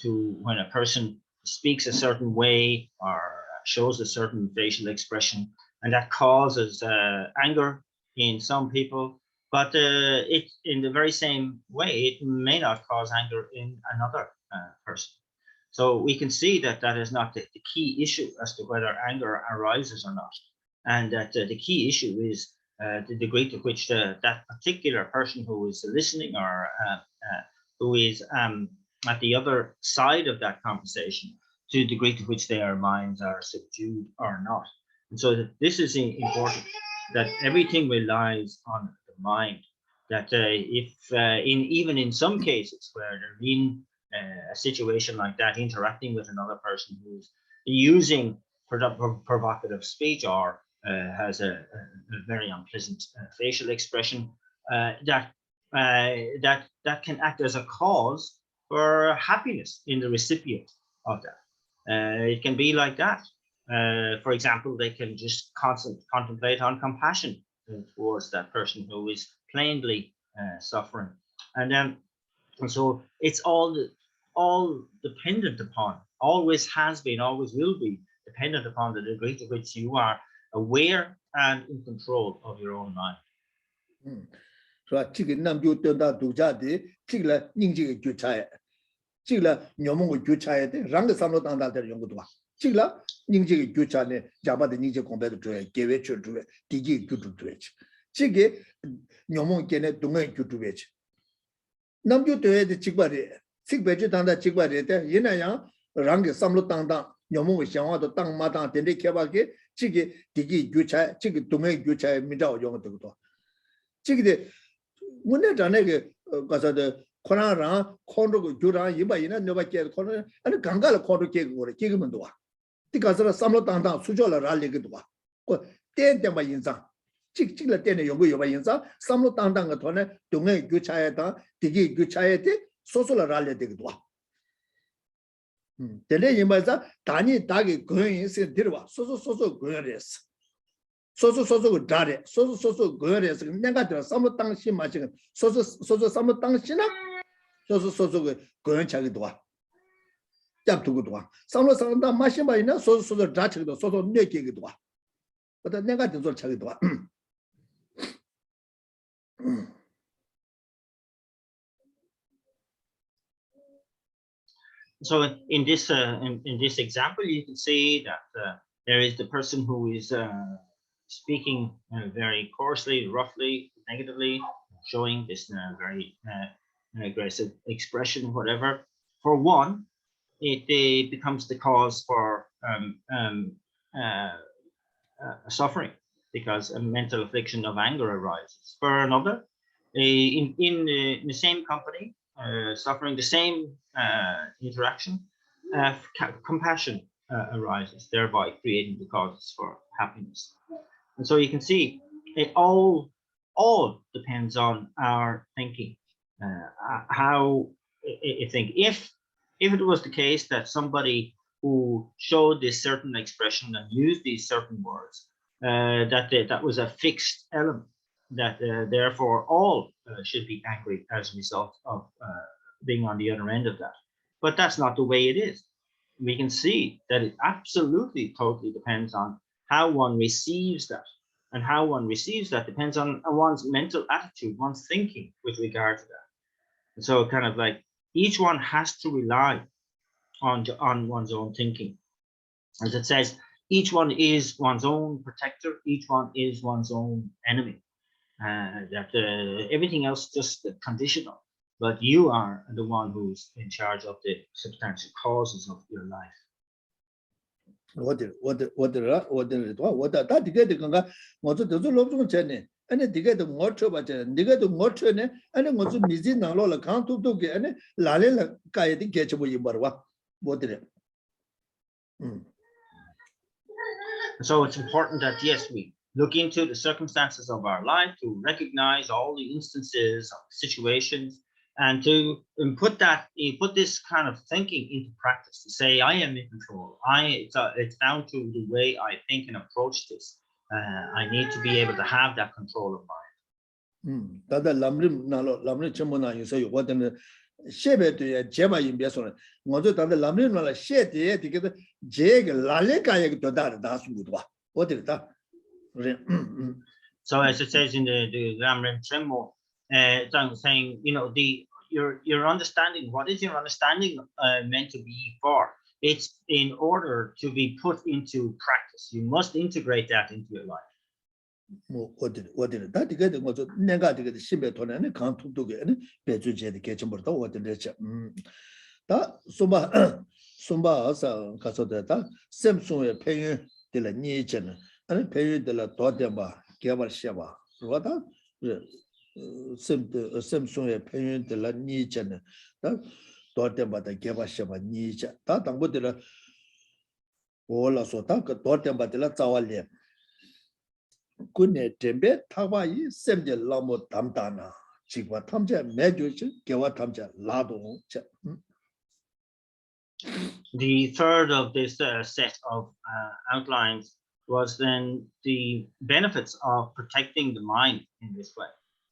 to when a person speaks a certain way or shows a certain facial expression, and that causes anger in some people, but it in the very same way it may not cause anger in another person. So we can see that that is not the key issue as to whether anger arises or not, and that the key issue is the degree to which that particular person who is listening or who is at the other side of that conversation, to the degree to which their minds are subdued or not. And so this is important, that everything relies on the mind, that if even in some cases where they're in a situation like that, interacting with another person who's using provocative speech or has a very unpleasant facial expression, that can act as a cause for happiness in the recipient of that. It can be like that. For example, they can just contemplate on compassion towards that person who is plainly suffering, and so it's all dependent upon, always has been, always will be dependent upon the degree to which you are aware and in control of your own mind. So, chicken number to Jadi, Chigla, Ninji Juchai, Chigla, Yomongo Juchai, Ranga Samlo Tanda Yongudua, Chigla, Ninji Juchane, Jabba the Ninja compared to a Gave to it, Digi to it. Chigi, Yomon Kene, Dunga to it. Namju to the Chigbari, Chigbajitanda Chigbari, Yinaya, Ranga Samlo Tanda, Yomo Shama, the Tang Matan, Tende Kebake, Chigi, Digi Juchai, Chigi Dunga Juchai, Midao Yongo. 지금 오늘 전에 가서도 코로나랑 콘도 교랑 이바이나 너밖에 코로나 아니 강가를 콘도 깨고 깨기면 도와. 가서 삼로 당당 수조를 알리기도 와. 그 때때만 인상. 찍찍을 때는 연구 요바 인상 삼로 당당 거 돈에 동네 교차에다 되게 교차에 때 소소를 알려 되기도 와. 때내 이마자 단이 다기 거인세 들어와 소소 거인했어. 소소 다래 소소 거인했어. 내가 들 삼로 당시 마시는 소소 삼로 당시나 소소 거인 차기도 와. 잡두고도 와. 삼로 삼다 마시 바이나 소소 다치기도 소소 내기기도 와. 그다 내가 든 소리 차기도 와. So in this example, you can see that there is the person who is speaking very coarsely, roughly, negatively, showing this very aggressive expression, whatever. For one, it becomes the cause for suffering because a mental affliction of anger arises. For another, in the same company, suffering the same interaction, compassion arises, thereby creating the causes for happiness. And so you can see it all depends on our thinking. How you think. If it was the case that somebody who showed this certain expression and used these certain words, that was a fixed element, that therefore all should be angry as a result of being on the other end of that. But that's not the way it is. We can see that it absolutely totally depends on how one receives that. And how one receives that depends on one's mental attitude, one's thinking with regard to that. And so kind of like each one has to rely on one's own thinking. As it says, each one is one's own protector, each one is one's own enemy. Everything else just conditional, but you are the one who's in charge of the substantial causes of your life. What that get the what the love journey and it get the more trouble, nigga the more training, and it was a busy now account to get any Lala Kayati get away in Barwa. What did it? So it's important that, yes, we look into the circumstances of our life to recognize all the instances of situations and to put this kind of thinking into practice, to say, I am in control. It's down to the way I think and approach this. I need to be able to have that control of mind. Dada lamrim chemona you say what in shebe to jeba in beson. Mozo dada lamrim la shed to get jeg laleka to that mudwa. What is that? So as it says in the Lamrim Chemo, saying, you know, your understanding, what is your understanding meant to be for? It's in order to be put into practice. You must integrate that into your life. What did it? That together was negative shibet and can't do get better jet catch what did it? That Sumba asa Casodeta, Samsung paying de la Nichen, and pay de la Todeba, Gavar Shava. What Samsung paying de la Nichen, that Todeba the Gavar Shava Nicha. That and what the Ola Sotaka, Todeba de la Zawale. Couldn't tembe Tawaii, send the Lamo Tamtana, Chigwa Tamja, Medjuch, Gawa Tamja, Lado. The third of this set of outlines was then the benefits of protecting the mind in this way.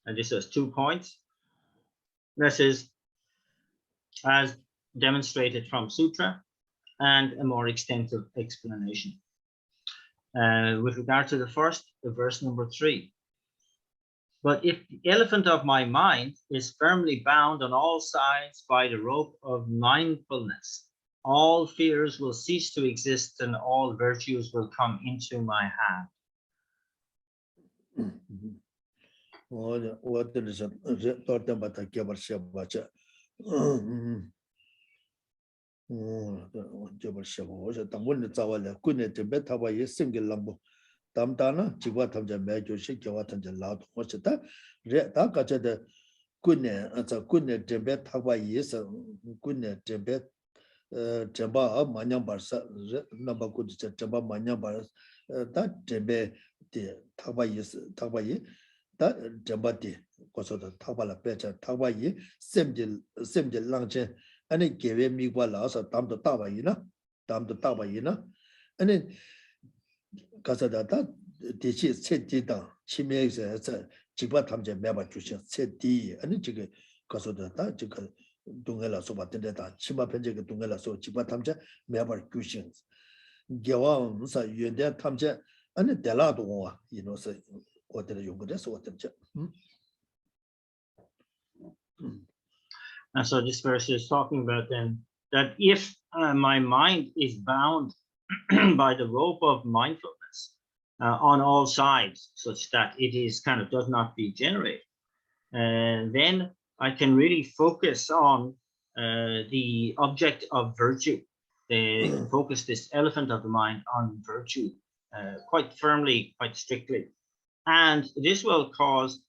And this has 2 points. This is as demonstrated from Sutra and a more extensive explanation. With regard to the first, verse number 3. But if the elephant of my mind is firmly bound on all sides by the rope of mindfulness, all fears will cease to exist and all virtues will come into my hand. What is it? Thought about the Gabarsha. Jabarsha was a Tamun Zawala, couldn't better by a single lumbo. 담다나 지과 탐자 매주시 겨와 탐자 라도 호시다 레다 가자데 군네 군네 젬베 타과 예서 군네 젬베 젬바 마냥 바사 넘바 구지 젬바 마냥 바사 다 젬베 타과 예서 타과 다 젬바티 고소다 타발라 빼자 타바이 셈질 랑체 아니 개베 미과 라서 담도 따바이나 아니 가서다다 대치 세디다 치매에서 지바 탐제 매바 주신 세디 아니 지금 가서다다 지금 동해라서 받는데다 치마 편제가 동해라서 지바 탐제 매바 주신 개와무사 유대 탐제 아니 대라도 와 이노서 어디를 용거돼서 어떻게 And so this verse is talking about then that if my mind is bound by the rope of mindfulness on all sides, such that it is kind of does not degenerate, then I can really focus on the object of virtue. Focus this elephant of the mind on virtue quite firmly, quite strictly. And this will cause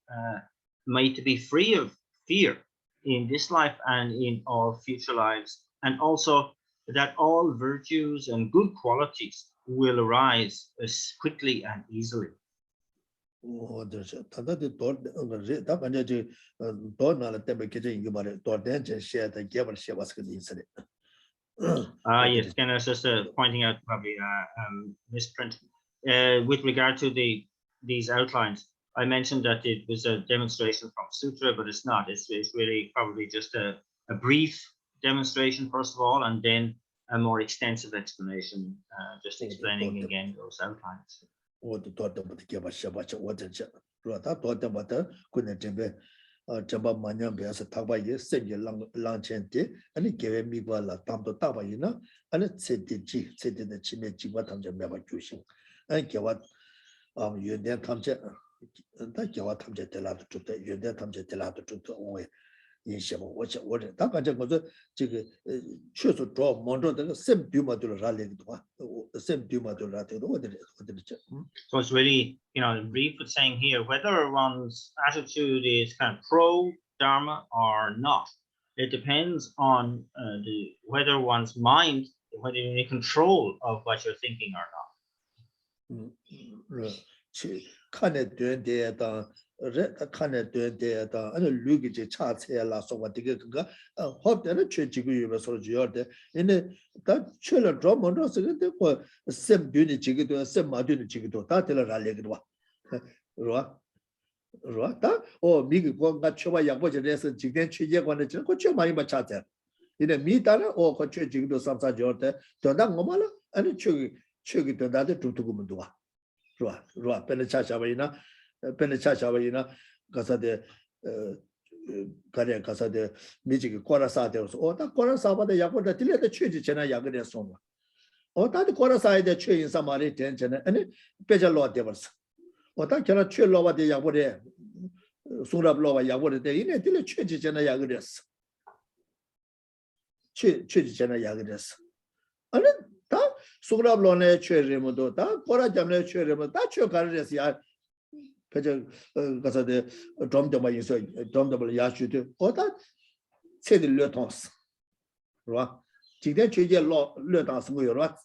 me to be free of fear in this life and in all future lives, and also that all virtues and good qualities will arise as quickly and easily. Yes, Ken, I was just pointing out probably misprint. With regard to these outlines, I mentioned that it was a demonstration from Sutra, but it's not. It's really probably just a brief demonstration, first of all, and then a more extensive explanation, just explaining again those outlines. So it's really, brief with saying here, whether one's attitude is kind of pro-Dharma or not, it depends on whether one's mind, whether you're in control of what you're thinking or not. 가사데 가래 가사데 미지기 꼬라사데서 오다 꼬라사바데 야고다 딜레데 최지체나 야거데 손 오다데 꼬라사에데 최인사 말이 된잖아 아니 빼절로 되버스 오다 결혼 최로바데 야고데 소랍로바 야고데 이네 딜레 최지체나 야거데스 최지체나 야거데스 아니 다 소랍로네 최레모도 다 꼬라잠네 최레모 다 최가르데스 야 그저 가서데 점점만 있어 점점을 야슈도 어다 세들 려통스 그렇아 지대 최제 려당스 뭐 여러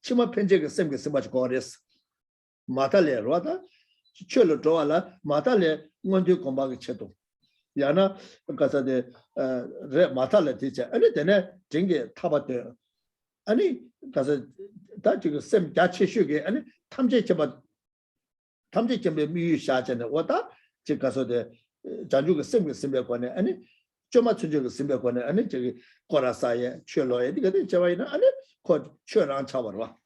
치마 편제가 셈게 셈바지 거레스 마탈레 로다 최로 좋아라 마탈레 먼저 공부하기 쳐도 야나 가서데 레 마탈레 되지 아니 되네 징게 타봤대 아니 가서 다 지금 셈 자체슈게 아니 탐제 쳐봐 탐지점에 미유샤잖아. 오다 즉 가서데 자주가 셈게 관에 아니 좀만 준저가 셈게 관에 아니 저기 꼬라사에 최로에 이거는 저와이나 아니 코 최랑 차버와.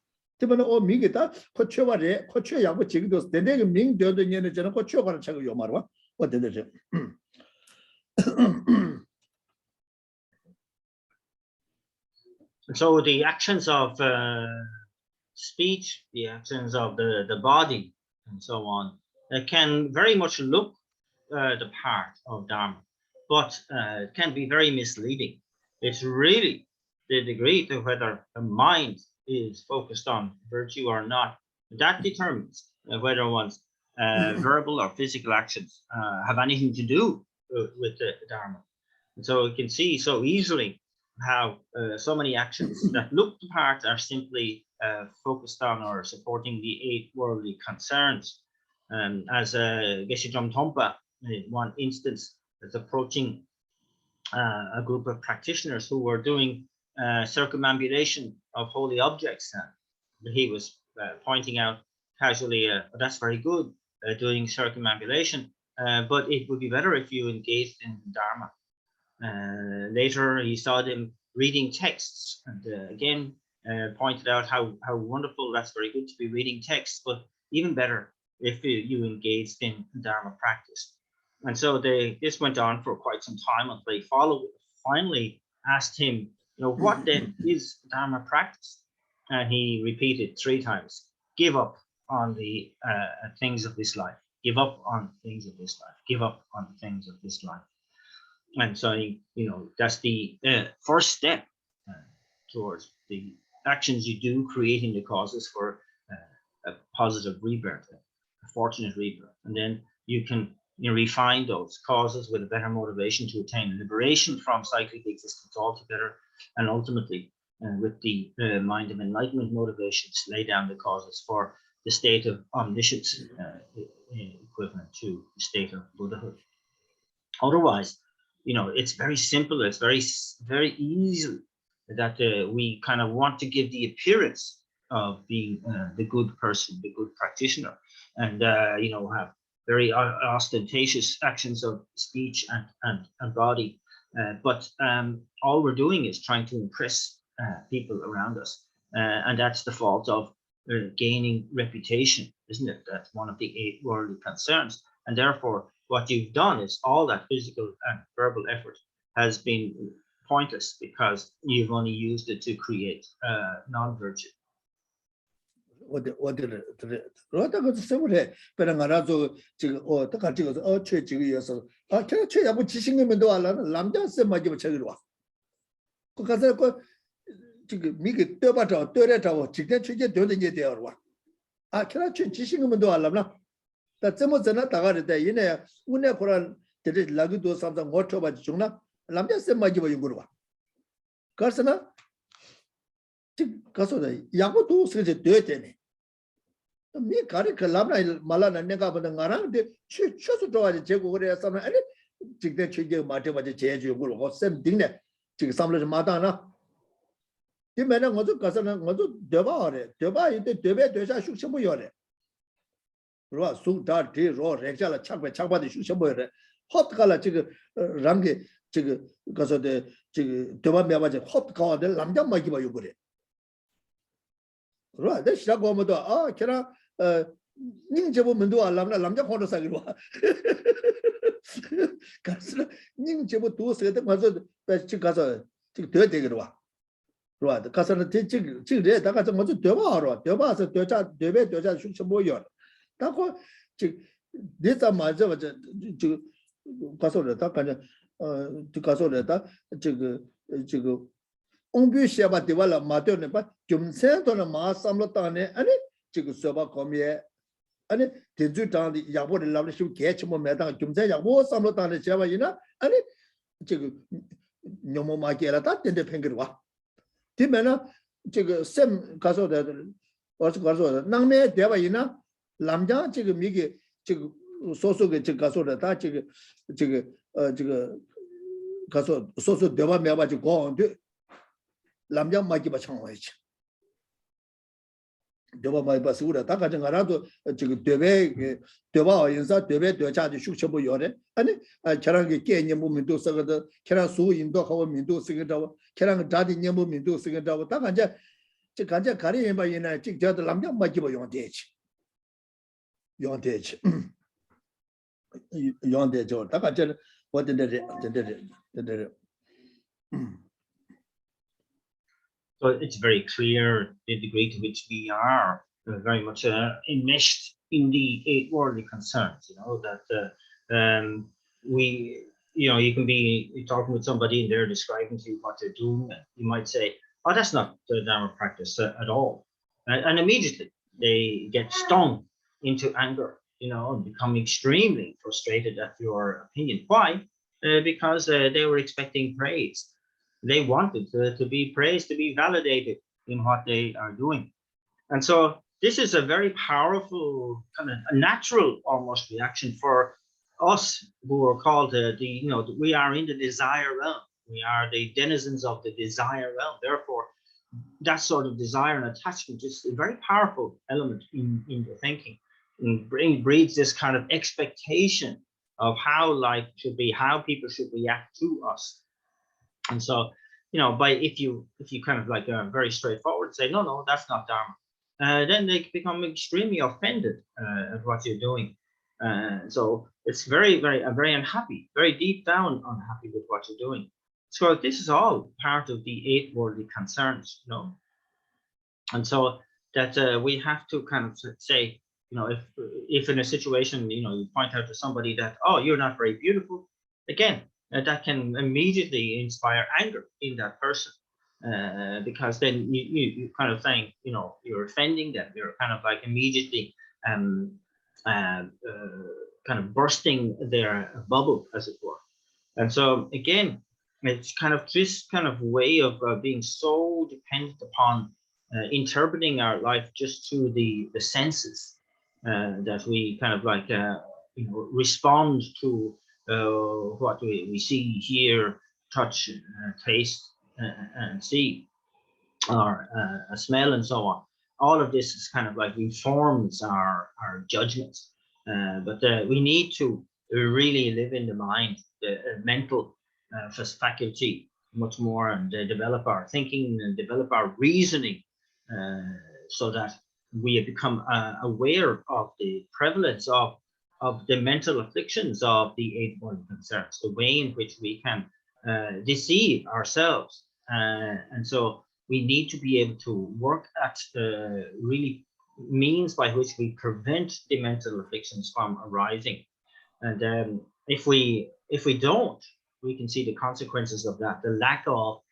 이번에 미기다 코 최와래 코 최야고 지기도 내가 민도도 년에 저는 코 최관을 차고 요 말와. 어때들 So the actions of speech, the actions of the body, and so on, can very much look the part of Dharma, but it can be very misleading. It's really the degree to whether the mind is focused on virtue or not that determines whether one's verbal or physical actions have anything to do with the Dharma. And so you can see so easily how so many actions that look the part are simply focused on or supporting the 8 worldly concerns. As Geshe Tompa, in one instance, is approaching a group of practitioners who were doing circumambulation of holy objects. He was pointing out casually, that's very good, doing circumambulation, but it would be better if you engaged in Dharma. Later, he saw them reading texts, and again pointed out how wonderful, that's very good to be reading texts, but even better if you engaged in Dharma practice. And so this went on for quite some time until they finally asked him, what then is Dharma practice? And he repeated 3 times, give up on the things of this life, give up on things of this life, give up on the things of this life. And so, that's the first step towards the actions you do, creating the causes for a positive rebirth, a fortunate rebirth. And then you can refine those causes with a better motivation to attain liberation from cyclic existence altogether, and ultimately with the mind of enlightenment motivations, lay down the causes for the state of omniscience, equivalent to the state of Buddhahood. Otherwise, it's very simple. It's very easy that we kind of want to give the appearance of being the good person, the good practitioner, and have very ostentatious actions of speech and body. But all we're doing is trying to impress people around us, and that's the fault of gaining reputation, isn't it? That's one of the 8 worldly concerns, and therefore what you've done is all that physical and verbal effort has been pointless, because you've only used it to create non-virtue. mi kari ka labna malana nega bada ngarang de chosu towa je go re samna ani jigde chege mate baje je ju go ho sem dingne jig samle ma da na di mena ngozu kasana ngozu deba ore deba ite debe deja shuk chemo yore ro su da de ro rekja la chakba de shuk chemo yore hot kala jig ramge jig 가서 de jig deba me baje hot ka de lamja ma gi ba yu gore ro de shira go mo do kera 닝제보 문도 알람나 남자 혼자 사기로 와. 가서 닝제보 도서에 가서 같이 가서 지금 더 되기로 와. 그러와. 가서는 지금 내가 좀 먼저 되봐라. 되봐서 되자 숙청 뭐요. 다고 지금 내가 맞아 지금 가서를 다 가냐 가서를 다 지금 옹비시아바 되발라 마더네 봐. 좀 세도는 마삼로 따네. 아니 지금 서바 거미에 아니 대주당이 야보를 라블시 개치모 매당 좀제 야보 삼로 따네 제바이나 아니 지금 너무 마게라다 된데 팽그로 와. 뒤면은 지금 샘 가서다 어서 가서 남매 대바이나 남자 지금 이게 지금 소속에 지금 가서다 다 지금 가서 소속 대바 매바지 고데 남자 마기바 창와야지. 대바 많이 봤으라 다 가정 알아도 지금 대바 인사 대배 되자지 숙처부 요래 아니 저랑게 깨님 몸도 쓰거든 계란 수 인도 하고 민도 쓰거든 계란 자디 님 몸도 쓰거든 다 간자 저 간자 가리에 봐이나 직저도 남자 맞지 봐 용대지 용대죠 다 간자 어딘데 So it's very clear the degree to which we are very much enmeshed in the 8 worldly concerns. That we, you can be talking with somebody and they're describing to you what they're doing, and you might say, "Oh, that's not the Dharma practice at all," and immediately they get stung into anger, and become extremely frustrated at your opinion. Why? Because they were expecting praise. They wanted to be praised, to be validated in what they are doing. And so this is a very powerful, kind of a natural almost reaction for us who are called we are in the desire realm. We are the denizens of the desire realm. Therefore, that sort of desire and attachment is a very powerful element in the thinking. And breeds this kind of expectation of how life should be, how people should react to us. And so, if you kind of like very straightforward say, no, that's not Dharma, then they become extremely offended at what you're doing. So it's very unhappy, very deep down unhappy with what you're doing. So this is all part of the 8 worldly concerns, and so that we have to kind of say, if in a situation, you point out to somebody that, oh, you're not very beautiful, again, that can immediately inspire anger in that person, because then you kind of saying, you're offending them, you're kind of like immediately kind of bursting their bubble, as it were. And so again, it's kind of this kind of way of being so dependent upon interpreting our life just through the senses, that we kind of like respond to what we see, hear, touch, taste, and see, or smell, and so on. All of this is kind of like informs our judgments, but we need to really live in the mind, the mental faculty much more, and develop our thinking and develop our reasoning, so that we have become aware of the prevalence of the mental afflictions of the 8 worldly concerns, the way in which we can deceive ourselves. And so we need to be able to work at really means by which we prevent the mental afflictions from arising. And if we don't, we can see the consequences of that, the lack of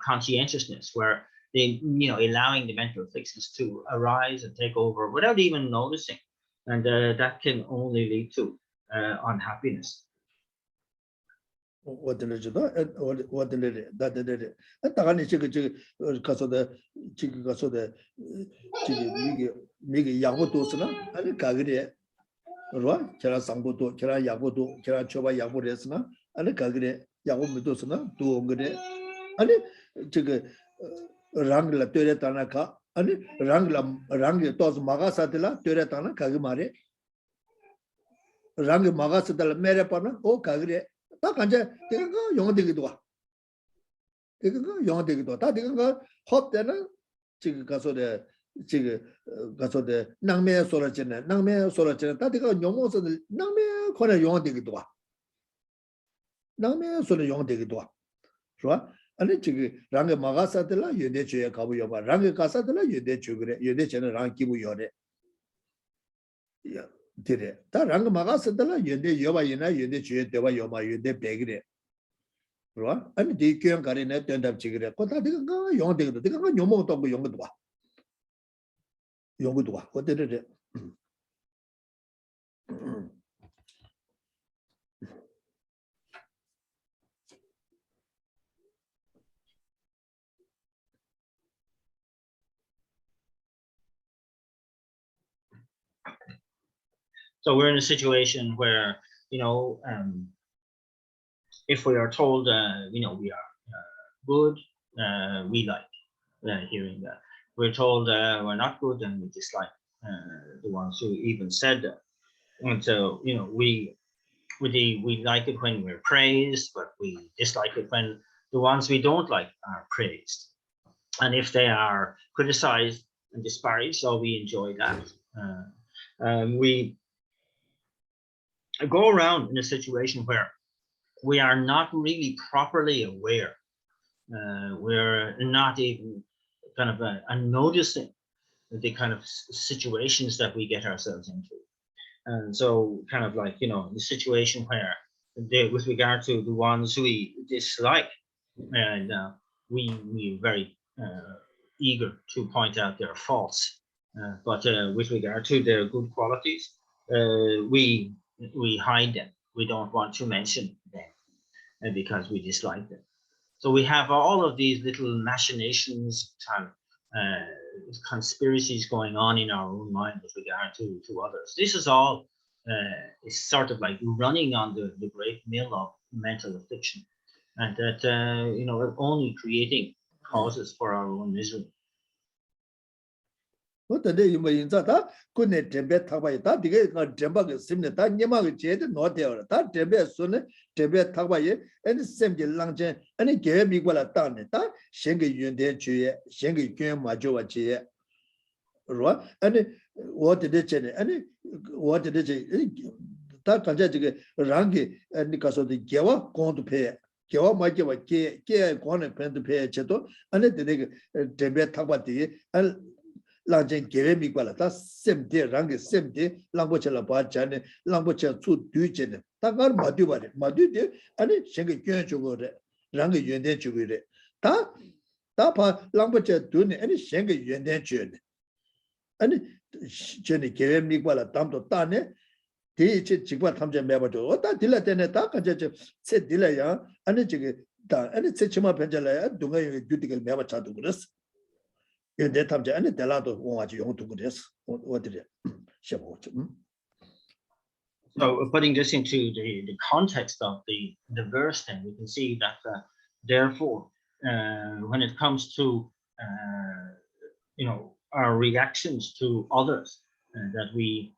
conscientiousness, where allowing the mental afflictions to arise and take over without even noticing, and that can only lead to unhappiness. What the Tagani Chick Caso the Chick Caso the Migi Yabutosana, and Kagri, Roy, Kera Sambuto, Kera Yabuto, Kera Choba Yaburesna, and the Kagri Yabutosana, two Ogre, and Chick Rangla Teretanaka, and Rangla Tos Magasatela, Teretana, Kagimare, Rangi Magasatela Merepana, O Kagri. 다 간제 내가 영어 되기도 와. 이거 영어 되기도 와. 다 내가 헛 때는 지금 가서데 지금 가서데 낭매 소라지네. 낭매 소라지네. 다 내가 영어서 낭매 거래 영어 되기도 와. 낭매 소리 영어 되기도 와. 좋아? 아니 지금 랑게 마가사들라 연대 주에 가고 여봐. 랑게 가사들라 연대 주 그래. 연대 전에 랑 기부 요래. 야 dire ta rang maga sadala yende yoba yina yende chue deba yoma yende begre ro ani de kyen gari ne tendap chigre ko ta de ga yong de de ga nyomo to go yong do wa ko de de. So we're in a situation where, if we are told, we are good, we like hearing that. We're told we're not good, and we dislike the ones who even said that. And so, we like it when we're praised, but we dislike it when the ones we don't like are praised. And if they are criticized and disparaged, so we enjoy that. We go around in a situation where we are not really properly aware. We're not even kind of noticing the kind of situations that we get ourselves into. And so kind of like, the situation where with regard to the ones we dislike, and we're very eager to point out their faults. But with regard to their good qualities, we hide them. We don't want to mention them because we dislike them. So we have all of these little machinations, conspiracies going on in our own mind with regard to others. This is all is sort of like running on the great mill of mental affliction, and that only creating causes for our own misery. What the day you may insert that couldn't debate Tabai, that the Jemba similar that Yamaga jet, not there, that debate sooner, debate Tabai, and same Langjan, and it gave me what I done it, that Shengi Yunde Chue, Shengi Kum Majoa Chie. Right? And what did it say? And what did it say? That can get Rangi and because of the Gawa going to pay. Gawa might give a gay going to pay a cheto, and it debate Tabati and Lanjan gave me quality. That's same day, Rangi, same day, language of Bajane, language of two Dujan. That got Madu, and it Shengi Gun Rangi Yunden Chugure. That language of doing any Shengi Yunden Chun. And Jenny gave me while a dump to Tane, teach what comes in Mabato, or that delay then attack and said delay, and it's and it's Chima Pendela, doing a duty Mabata to this. In that time, and the lot of what you want to do this. What did it? So putting this into the context of the verse, then we can see that therefore, when it comes to our reactions to others, that we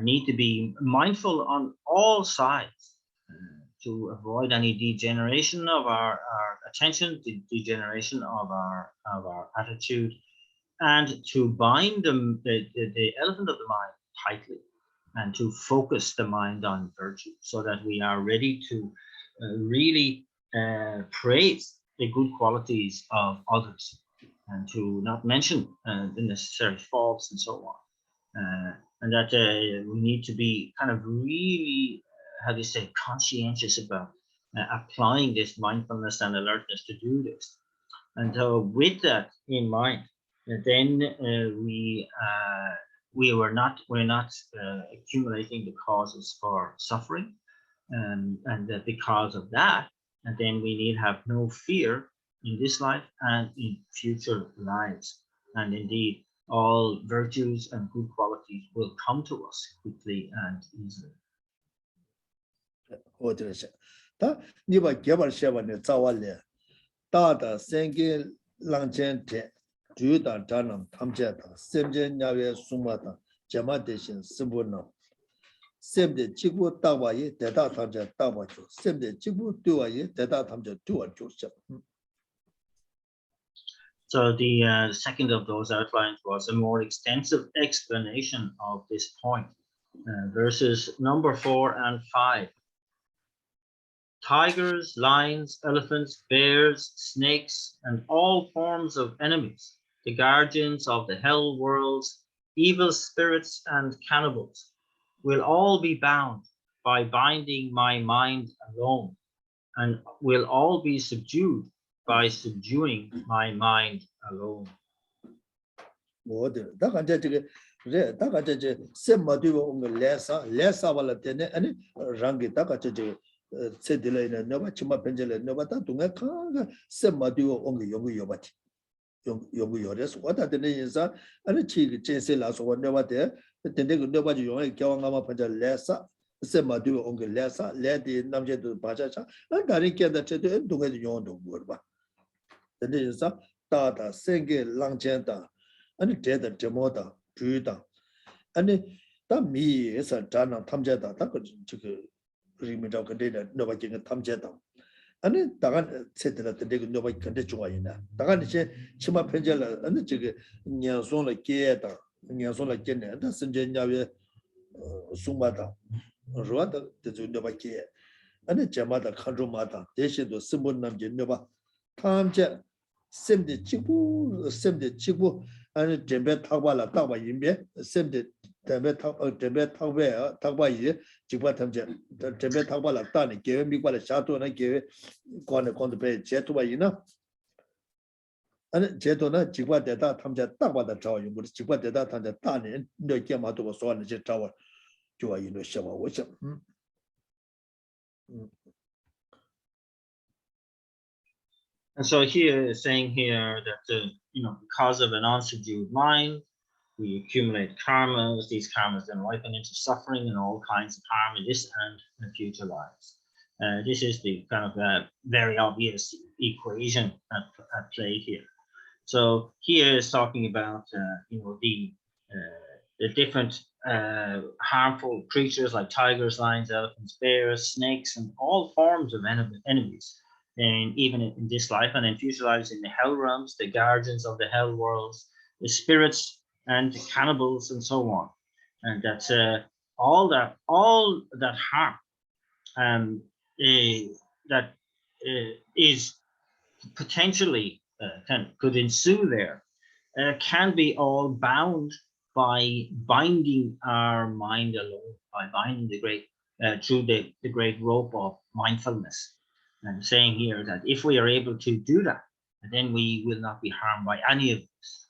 need to be mindful on all sides to avoid any degeneration of our attention, degeneration of our attitude, and to bind the elephant of the mind tightly, and to focus the mind on virtue, so that we are ready to really praise the good qualities of others, and to not mention the necessary faults and so on. And that we need to be kind of really, conscientious about applying this mindfulness and alertness to do this. And so with that in mind, then we're not accumulating the causes for suffering, and that because of that, and then we need have no fear in this life and in future lives. And indeed, all virtues and good qualities will come to us quickly and easily. So the second of those outlines was a more extensive explanation of this point. Verses number 4 and 5. Tigers, lions, elephants, bears, snakes, and all forms of enemies, the guardians of the hell worlds, evil spirits, and cannibals, will all be bound by binding my mind alone, and will all be subdued by subduing my mind alone. So 아니 제도나 직관되다 탐자 딱 받아 자와 용거 직관되다 탐자 다네 너 게마도 소하는 제 자와 좋아 이노 셔와 오셔 And so here is saying here that because of an unsubdued mind, we accumulate karmas. These karmas then ripen into suffering and all kinds of harm in this and in future lives. This is the kind of very obvious equation at play here. So here is talking about the different harmful creatures like tigers, lions, elephants, bears, snakes, and all forms of enemies. And even in this life and in future lives, in the hell realms, the guardians of the hell worlds, the spirits and the cannibals, and so on. And that's all that harm that is potentially could ensue there can be all bound by binding our mind alone, by binding the great through the great rope of mindfulness. And saying here that if we are able to do that, then we will not be harmed by any of this.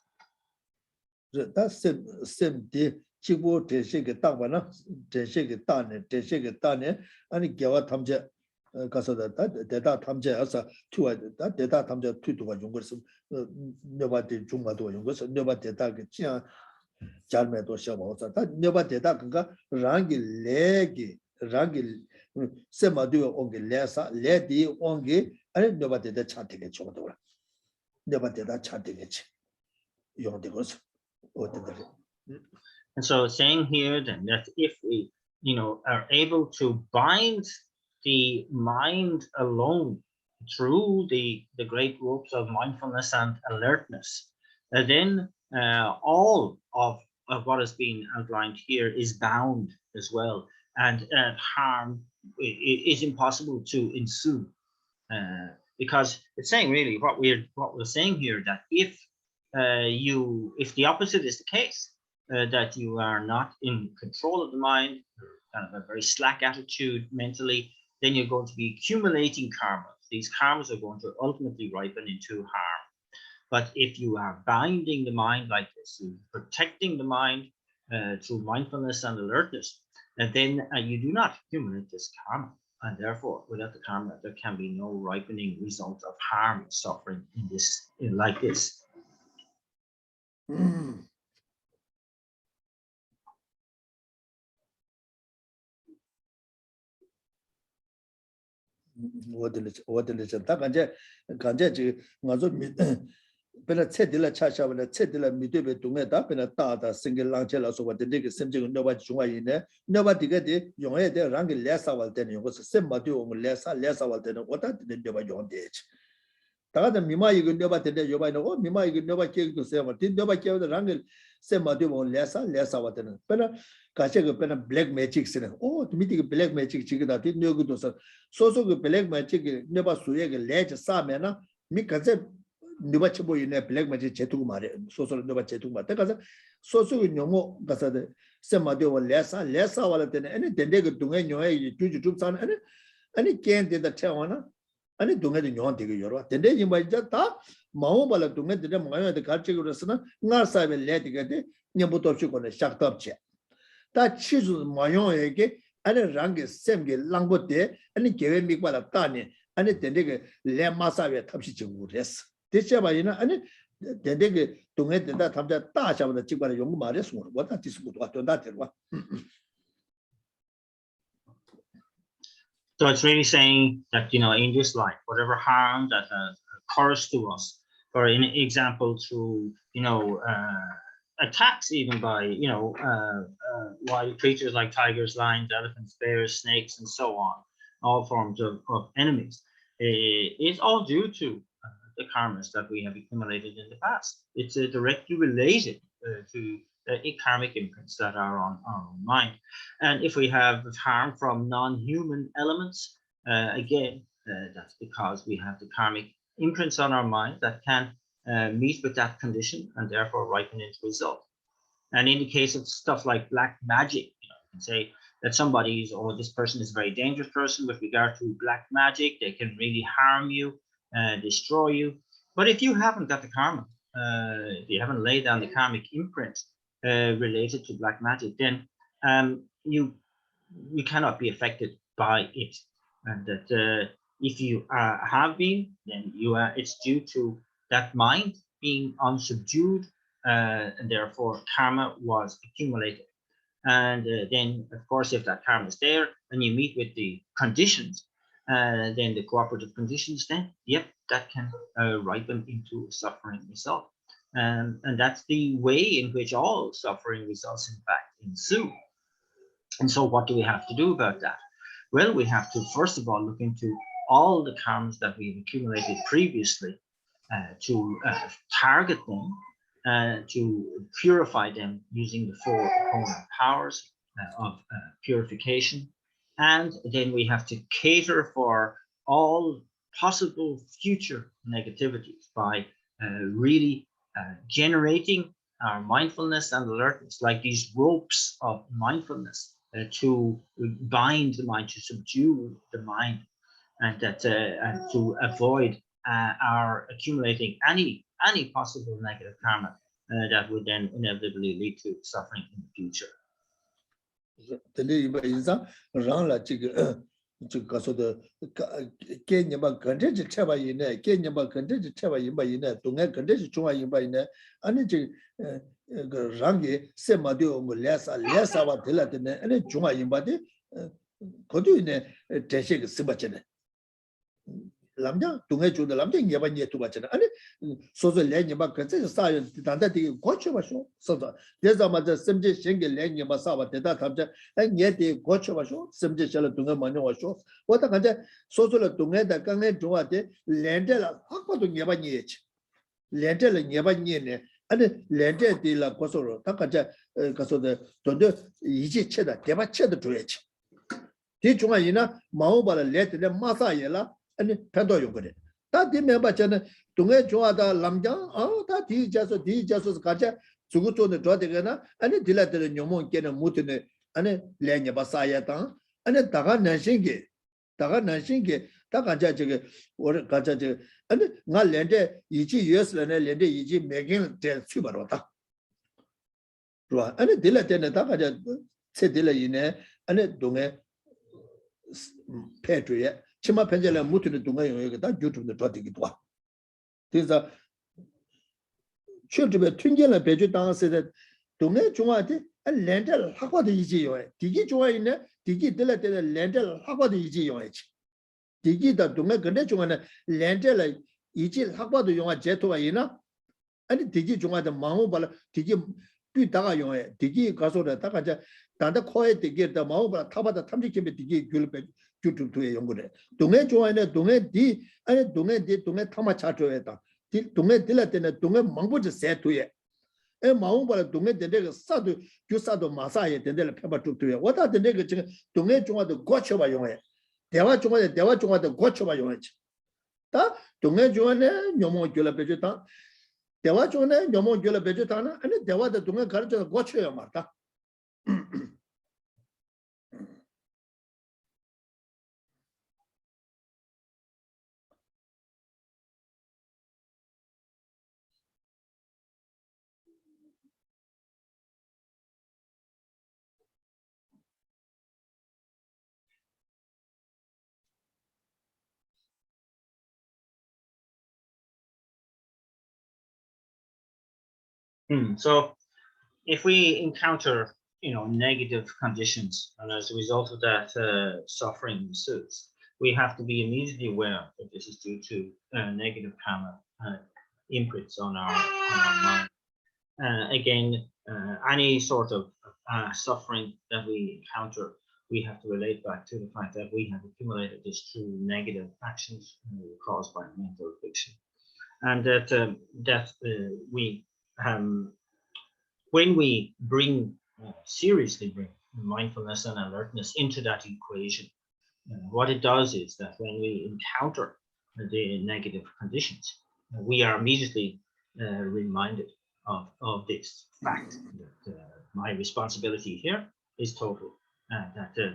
That's same day. Chigo Teshik Tabana, Teshik Tane, Teshik Tane, and Gawa Tamja Casada, Data Tamja Asa, two that Data Tamja two to Yungers, nobody Juma to Yungers, nobody Chia Jarme to Shava, that nobody Daka, Rangi Legi, Semadu Ongi Lesa, Lady Ongi, and nobody the chatting at Chodora. Nobody that chatting it. Yondigos. And so saying here then that if we, are able to bind the mind alone through the great ropes of mindfulness and alertness, then all of what has been outlined here is bound as well, and harm is impossible to ensue, because it's saying really what we're saying here, that if the opposite is the case, that you are not in control of the mind, kind of a very slack attitude mentally, then you're going to be accumulating karmas. These karmas are going to ultimately ripen into harm. But if you are binding the mind like this, you're protecting the mind through mindfulness and alertness, and then you do not accumulate this karma. And therefore, without the karma, there can be no ripening result of harm, suffering like this. What Pena Cedilla Chacha, Cedilla Midube Dumeta, Pena Tata, single Langella, so what the nigger Simpson, nobody Juaine, nobody get it, you had the ranking less our than you was a semi-do less our than what I didn't do by your age. Tata Mima, you could never tell you by no Mima, you could never kill to say what did never kill the ranking semi-do less our than Pena Kachaka Pena black magic. Oh, to meeting black magic chicken that did no good to say. So good black magic never sueg ledge Samana, Mikaze. Nubachibo in a black magic chetumare, social Nubachetumba. So Yomo Gasade, Semado less hour than anything they could do any way, you son, and it can't did the Tawana, and it don't get in your Tigura. The day you might just talk, Mahobala to get the culture of the Sana, Nasa will let you get it, Yabutoshuk on a shacked up chair. That chooses Mayon again, and a rank is same Langote, and it gave me what a tani, and it did Le Massa Tapsi wood, yes. This year, and then they get to get that of the Tasha of the Chiba Young Maris. What that is good, what that is. So it's really saying that, in this life, whatever harm that occurs to us, for an example, through, attacks even by, wild creatures like tigers, lions, elephants, bears, snakes, and so on, all forms of enemies, is all due to the karmas that we have accumulated in the past. It's directly related to karmic imprints that are on our own mind. And if we have harm from non-human elements, again, that's because we have the karmic imprints on our mind that can meet with that condition and therefore ripen into result. And in the case of stuff like black magic, you can say that this person is a very dangerous person with regard to black magic. They can really harm you, destroy you. But if you haven't got the karma, if you haven't laid down the karmic imprint related to black magic, then you cannot be affected by it. And that if you have been, then it's due to that mind being unsubdued, and therefore karma was accumulated. And then, of course, if that karma is there and you meet with the conditions, then the cooperative conditions, then yep, that can ripen into suffering result. And that's the way in which all suffering results, in fact, ensue. And so what do we have to do about that? Well, we have to, first of all, look into all the karmas that we've accumulated previously, to target them, to purify them using the 4 opponent powers of purification. And then we have to cater for all possible future negativities by really generating our mindfulness and alertness, like these ropes of mindfulness to bind the mind, to subdue the mind, and that and to avoid our accumulating any possible negative karma that would then inevitably lead to suffering in the future. 람장 동해 주도 람장 예반예 두바잖아. 아니 소소 레니바 그제 사요 단다디 고쳐 봐쇼. 소소 대자마자 심지 생게 레니바 사바 대다 답자 녜디 고쳐 봐쇼. 심지 샬 동해 많이 와쇼. 왔다 간제 소소를 동해다 강에 좋아데 렌데라 확보도 예반예치. 렌데를 예반예네. 아니 렌데디라 고소로 다 간제 가서데 돈도 이제 쳐다 대바 쳐도 줘야지. 디 중앙이나 마오바를 레트데 마사예라 아니 편도 요거래. 다 디메바잖아. 동해 좋아다 남장 다 디자서 가자 죽고도는 줘되거나 아니 딜라들 녀몬 깨는 못네 아니 레냐 바사야다 아니 다가 난신게 다 가자 저게 월 가자 저 아니 나 렌데 이지 예스라네 렌데 이지 매긴 될 수바로다. 좋아. 아니 딜라때는 다 가자 세딜이네 아니 동해 패트에 치마 편제를 못하는 동안 여기다 유튜브에 둬두기도 와. 그래서 최초에 튕겨라 배주 당세대 동네 중앙에 렌들 학과도 이지요. 디기 좋아이네. 디기 들라들 렌들 학과도 이지요지. 디기다 동네 근데 중앙에 렌들 이지 학과도 용아 제토가 있나? 아니 디기 중앙에 마음 발라 디기 뒤다가 용해. 디기 가서다 다가자 단다 코에 디기다 마음 발라 타바다 탐지kim에 디기 귤배 유튜브에 연구래. 동네 좋아하네 동네 디 아니 동네 타마 차줘야다. 디 동네 들을 때는 동네 망보지 세토에. 에 마음발 동네 데가 사도 교사도 마사에 데를 페바 뚝뚝에. 왔다 데가 지금 동네 중앙도 고쳐봐 용해. 대화 중앙도 고쳐봐 용해지. 다 동네 좋아하네 녀모 줄라 베주다. 대화 중에 녀모 줄라 베주다나 아니 대화도 동네 가르쳐 고쳐야 말다. So if we encounter, negative conditions, and as a result of that, suffering ensues, we have to be immediately aware that this is due to negative karma imprints on our mind. Again, any sort of suffering that we encounter, we have to relate back to the fact that we have accumulated this through negative actions caused by mental affliction, and that we when we seriously bring mindfulness and alertness into that equation, what it does is that when we encounter the negative conditions, we are immediately reminded of this fact that my responsibility here is total,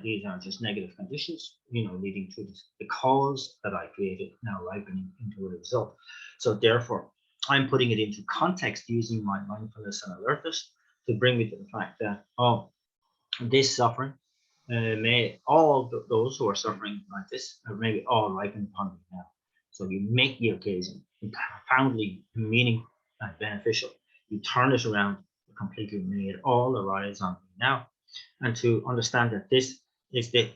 these are just negative conditions, leading to the cause that I created now ripening into a result. So therefore, I'm putting it into context using my mindfulness and alertness to bring me to the fact that, this suffering, may all those who are suffering like this, maybe all ripen upon me now. So you make the occasion profoundly meaningful and beneficial. You turn it around completely, may it all arise on me now. And to understand that this is the,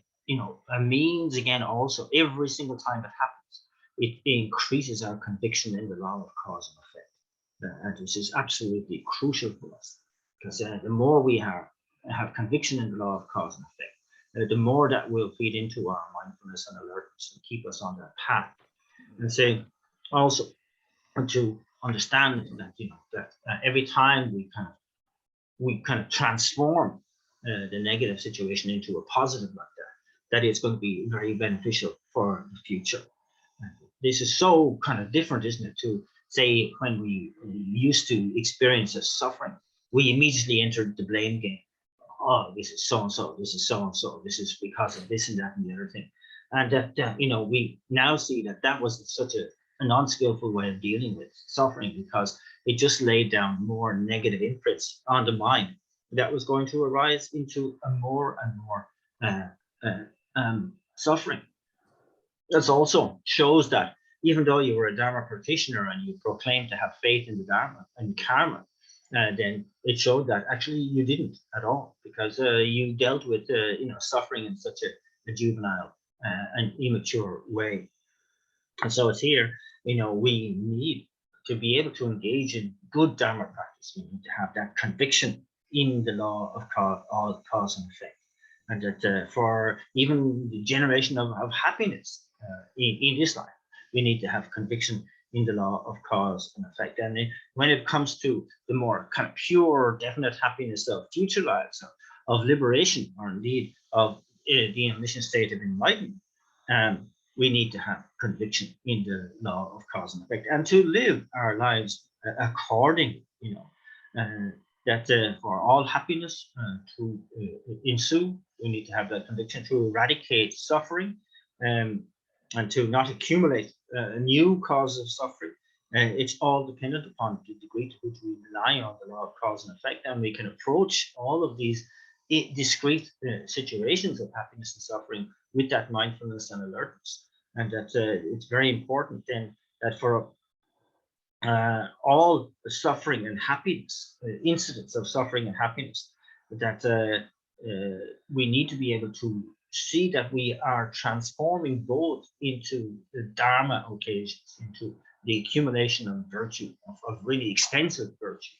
a means again also, every single time it happens, it increases our conviction in the law of cause and effect. And this is absolutely crucial for us, because the more we have conviction in the law of cause and effect, the more that will feed into our mindfulness and alertness and keep us on that path. And say also to understand that, that every time we kind of transform the negative situation into a positive like that is going to be very beneficial for the future. This is so kind of different, isn't it, to say when we used to experience a suffering, we immediately entered the blame game. Oh, this is so-and-so, this is so-and-so, this is because of this and that and the other thing. And that, we now see that was such a non-skillful way of dealing with suffering, because it just laid down more negative imprints on the mind that was going to arise into a more and more suffering. This also shows that even though you were a Dharma practitioner and you proclaimed to have faith in the Dharma and karma, then it showed that actually you didn't at all, because you dealt with suffering in such a juvenile and immature way. And so it's here, we need to be able to engage in good Dharma practice. We need to have that conviction in the law of cause and effect, and that for even the generation of happiness in this life, we need to have conviction in the law of cause and effect. And when it comes to the more kind of pure, definite happiness of future lives, of liberation, or indeed of the omniscient state of enlightenment, we need to have conviction in the law of cause and effect, and to live our lives accordingly, that for all happiness to ensue, we need to have that conviction to eradicate suffering, and to not accumulate new causes of suffering. It's all dependent upon the degree to which we rely on the law of cause and effect, and we can approach all of these discrete situations of happiness and suffering with that mindfulness and alertness. And that it's very important then that for all the suffering and happiness, incidents of suffering and happiness, that we need to be able to see that we are transforming both into the Dharma occasions, into the accumulation of virtue, of really expensive virtue.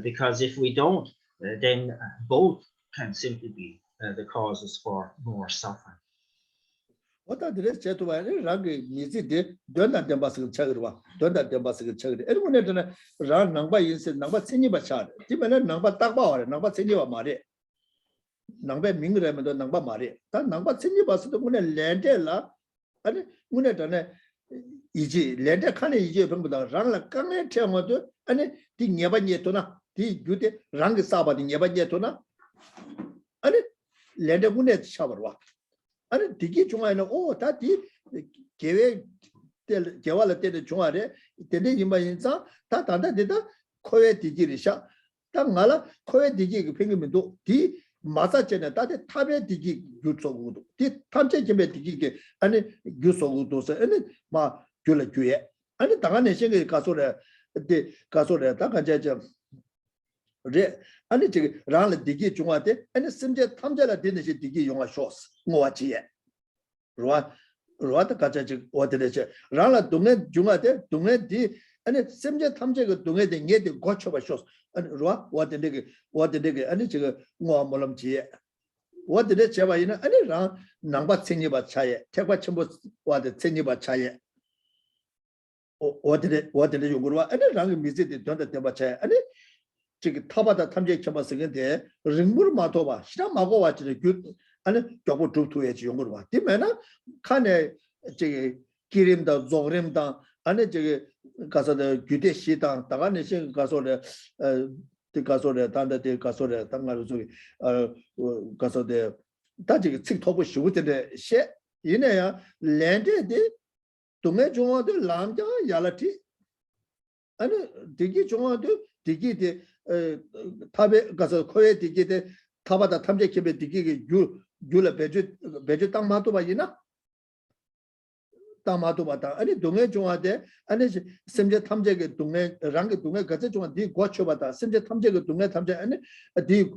Because if we don't, then both can simply be the causes for more suffering. What are the rest of the music? Don't that Dembasco Chagrua, don't that Dembasco Chagri. Everyone run number is number Seniba Chad, Timana number Taba, number Seniba Mare, number Mingram, number Mare, that number Senibas, the Muna Landella, and Munatana Iji, Lenda Kane Iji, run like Kane Tamato, and the Nyabanyetona, the beauty, Rang Saba, the Nyabanyetona, and Lenda Munet Shawarwa. And Tiki Chungana, oh, Tati, Kewe, Kewala Ted Chungare, Tedima Insa, Tatanda Dida, Koe Tigirisha, Tangala, Koe Digi Pingamido, T, Masachena, Tate, Tabe Digi, Gutsogudu, T, Tamche Digi, and Gusogudos, and Ma Jula Jue, and the Tanganation Casora, the Casora, Takaja. And it ran the digi jungate, and the Simja Tamjala didn't digi yunga shows, Moachie. Rua Kaja, what did it? Rala Dunga Jungate, Dunga di, and it Simja Tamja Dunga, the get the gotcha shows, and Rua, what the nigger, and it more molamchie. What did it Chava in? And it ran number Seniba Chaye, Tewachambos, what the Seniba Chaye. What did you go? And it ran visit the Donda Tebacha, and it. 타바다 탐지 쳐봐 쓰는데 링물 마토바 시라 마고 왔지 그 아니 저거 두투에지 용으로 와. 뒤면은 칸에 저기 기림다 조림다 아니 저기 가서도 규대 시당 다가네 신 가서래 가서래 단데 가서래 당가로 저기 가서도 다 지금 책 토부 쉬우던데 셰 이내야 랜드데 동네 중앙도 람자 야라티 아니 되게 중앙도 되게 탑에 가서 코에 되게 타바다 탐제 kép에 되게 유라 배주 땅 마도 봐이나 땅 마도 봐다 아니 동네 중앙데 아니 심제 탐제게 동네 랑게 동네 가서 중앙 뒤 고쳐 봐다 심제 탐제게 동네 탐제 아니 뒤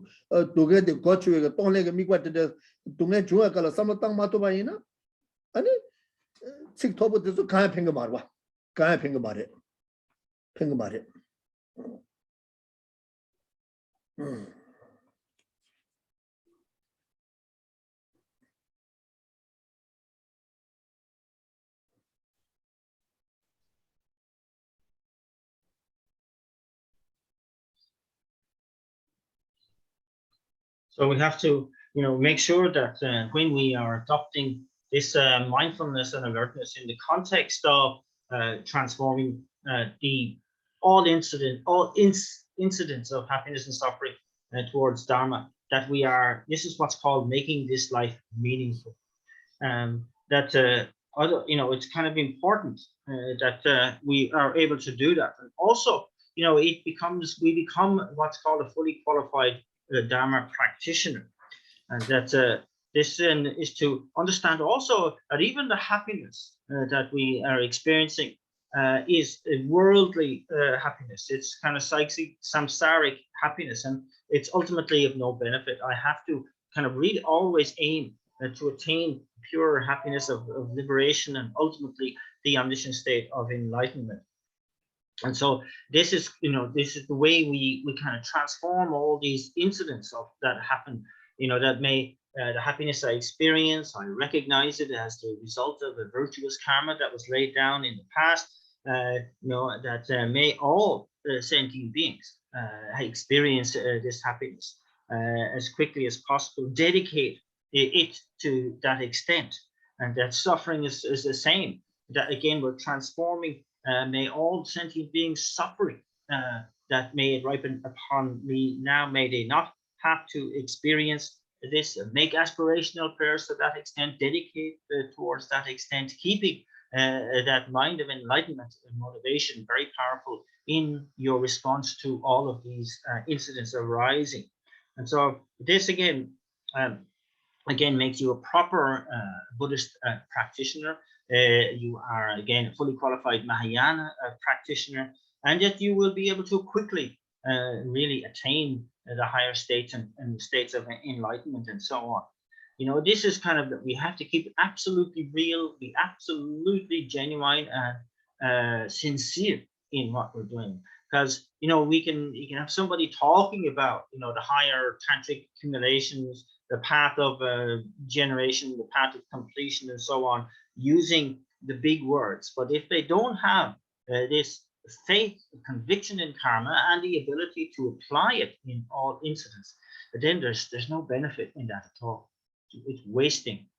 도게데 고쳐가 동네가 미과데 동네 중앙 가서 삼로 땅 마도 봐이나 아니 책 토부터서 가야 팽거 말봐 가야 팽거 말해 팽거 말해 So we have to, make sure that when we are adopting this mindfulness and alertness in the context of transforming all incidents of happiness and suffering towards Dharma, that this is what's called making this life meaningful. It's kind of important that we are able to do that. And also, we become what's called a fully qualified Dharma practitioner, and that this is to understand also that even the happiness that we are experiencing is a worldly happiness. It's kind of samsaric happiness, and it's ultimately of no benefit. I have to kind of really always aim to attain pure happiness of liberation and ultimately the omniscient state of enlightenment. And so this is the way we kind of transform all these incidents that happen, that may the happiness I experience, I recognize it as the result of a virtuous karma that was laid down in the past, that may all sentient beings experience this happiness as quickly as possible, dedicate it to that extent, and that suffering is the same, that again we're transforming. May all sentient beings suffering that may it ripen upon me now, may they not have to experience this. Make aspirational prayers to that extent, dedicate towards that extent, keeping that mind of enlightenment and motivation very powerful in your response to all of these incidents arising. And so this again makes you a proper Buddhist practitioner. You are again a fully qualified Mahayana practitioner, and yet you will be able to quickly really attain the higher states and states of enlightenment and so on. This is kind of that we have to keep it absolutely real, be absolutely genuine and sincere in what we're doing. Because you can have somebody talking about the higher tantric accumulations, the path of generation, the path of completion, and so on, using the big words. But if they don't have this faith, conviction in karma, and the ability to apply it in all incidents, then there's no benefit in that at all. It's wasting.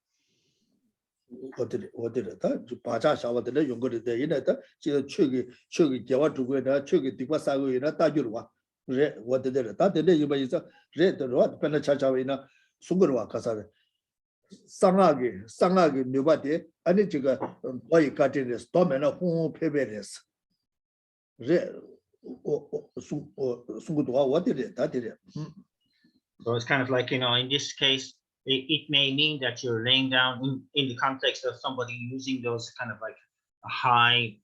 어디를 다 바자 샤워들에 연구를 이내다 지금 최기 개와 두고나 최기 디과 사고이나 따주로와 그래 어디를 다 되네 이번에서 레더로 변화 찾아오이나 숨거와 가서 상하게 묘바데 아니 제가 거의 같은 스토메나 홍 페베레스 레 숨고도와 어디를 다 되래. So it's kind of like, in this case, it may mean that you're laying down in the context of somebody using those kind of like the high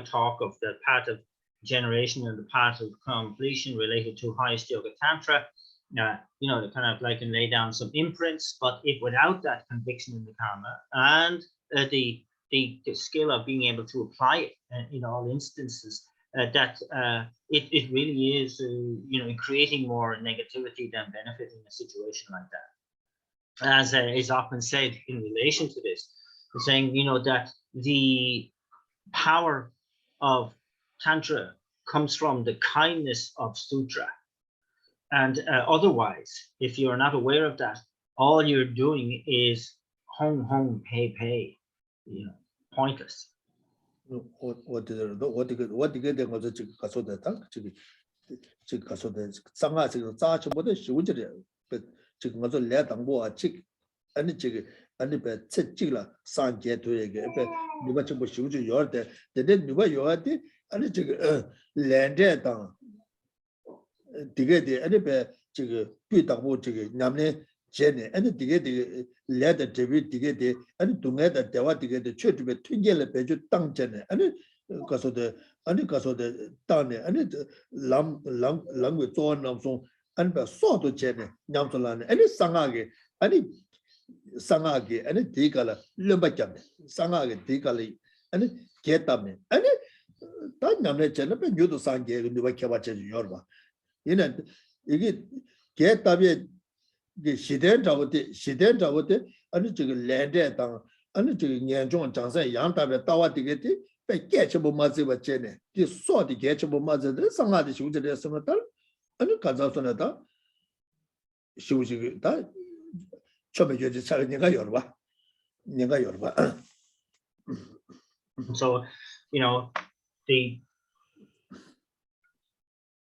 talk of the path of generation and the path of completion related to highest yoga tantra. They kind of like can lay down some imprints, but if without that conviction in the karma and the skill of being able to apply it in all instances, that it really is creating more negativity than benefit in a situation like that. As is often said in relation to this, saying that the power of tantra comes from the kindness of sutra, and otherwise, if you're not aware of that, all you're doing is hong pei, pointless. 어디게 된 거죠? 지금 가서다 지금 가서다 상하 지금 짜치보다 쉬운지래 지금 가서 내 당보와 직 아니 지금 아니 배 책찍라 상계도에게 배 누가 좀 쉬우지 요때 근데 누가 요한테 아니 지금 랜드에 당 되게 아니 배 지금 비다고 지금 남네 제네 아니 되게 레드 데비 되게 아니 동에다 대화 되게 최주배 튕겨를 배주 땅전에 아니 가서도 아니 가서도 땅에 아니 람람람고 조언남송 아니 배 소도 제네 냠솔라네 아니 상하게 아니 상하게 아니 디가라 름바잡네 상하게 디가리 아니 개땀네 아니 다 남네 제네 배 뉴도 상게 누가 개바체 요르바 이는 이게 개땀에 이게 시대 잡을 때 아니 지금 랜드에 당 아니 지금 연중 장사 양답에 따와 되겠지 배 개체부 맞으바 제네 이 소디 개체부 맞으데 상하데 쉬우지를 했으면다 아니 가자서나다 쉬우지다 처음에 저지 잘 내가 열어봐 내가 열어봐 So, you know, the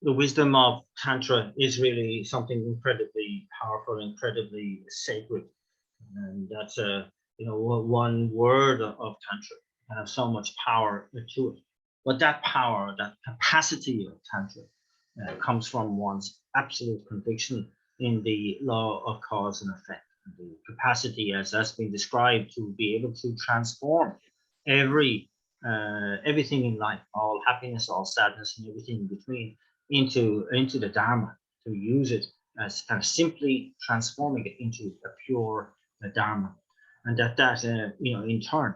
wisdom of Tantra is really something incredibly powerful, incredibly sacred. And that's one word of Tantra can have so much power to it. But that power, that capacity of Tantra comes from one's absolute conviction in the law of cause and effect. The capacity, as has been described, to be able to transform everything in life, all happiness, all sadness, and everything in between, into the Dharma, to use it as kind of simply transforming it into a pure Dharma, and that in turn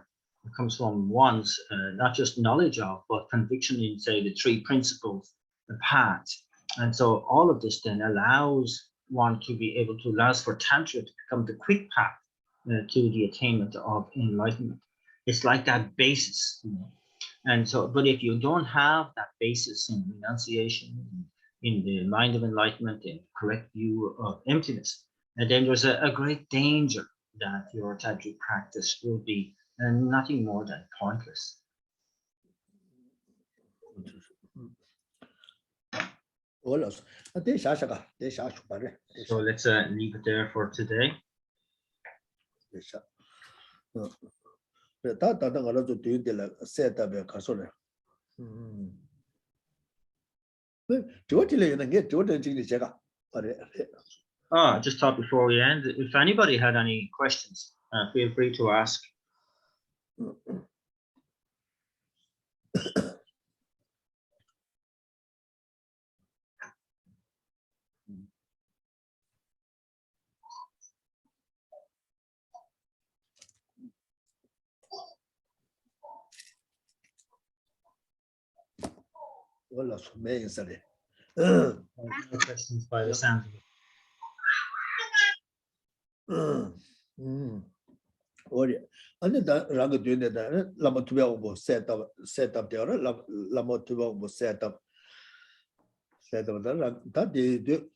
comes from one's not just knowledge of, but conviction in, say, the three principles, the paths. And so all of this then allows one to be able to allow for Tantra to become the quick path to the attainment of enlightenment. It's like that basis, you know. And so, but if you don't have that basis in renunciation, in the mind of enlightenment, in correct view of emptiness, and then there's a great danger that your tantric practice will be nothing more than pointless. So let's leave it there for today. I just thought before we end, if anybody had any questions, feel free to ask. No questions by the sound of it. And then Ranga doing that, Lama Tuba set up there, Lama Tuba set up that they do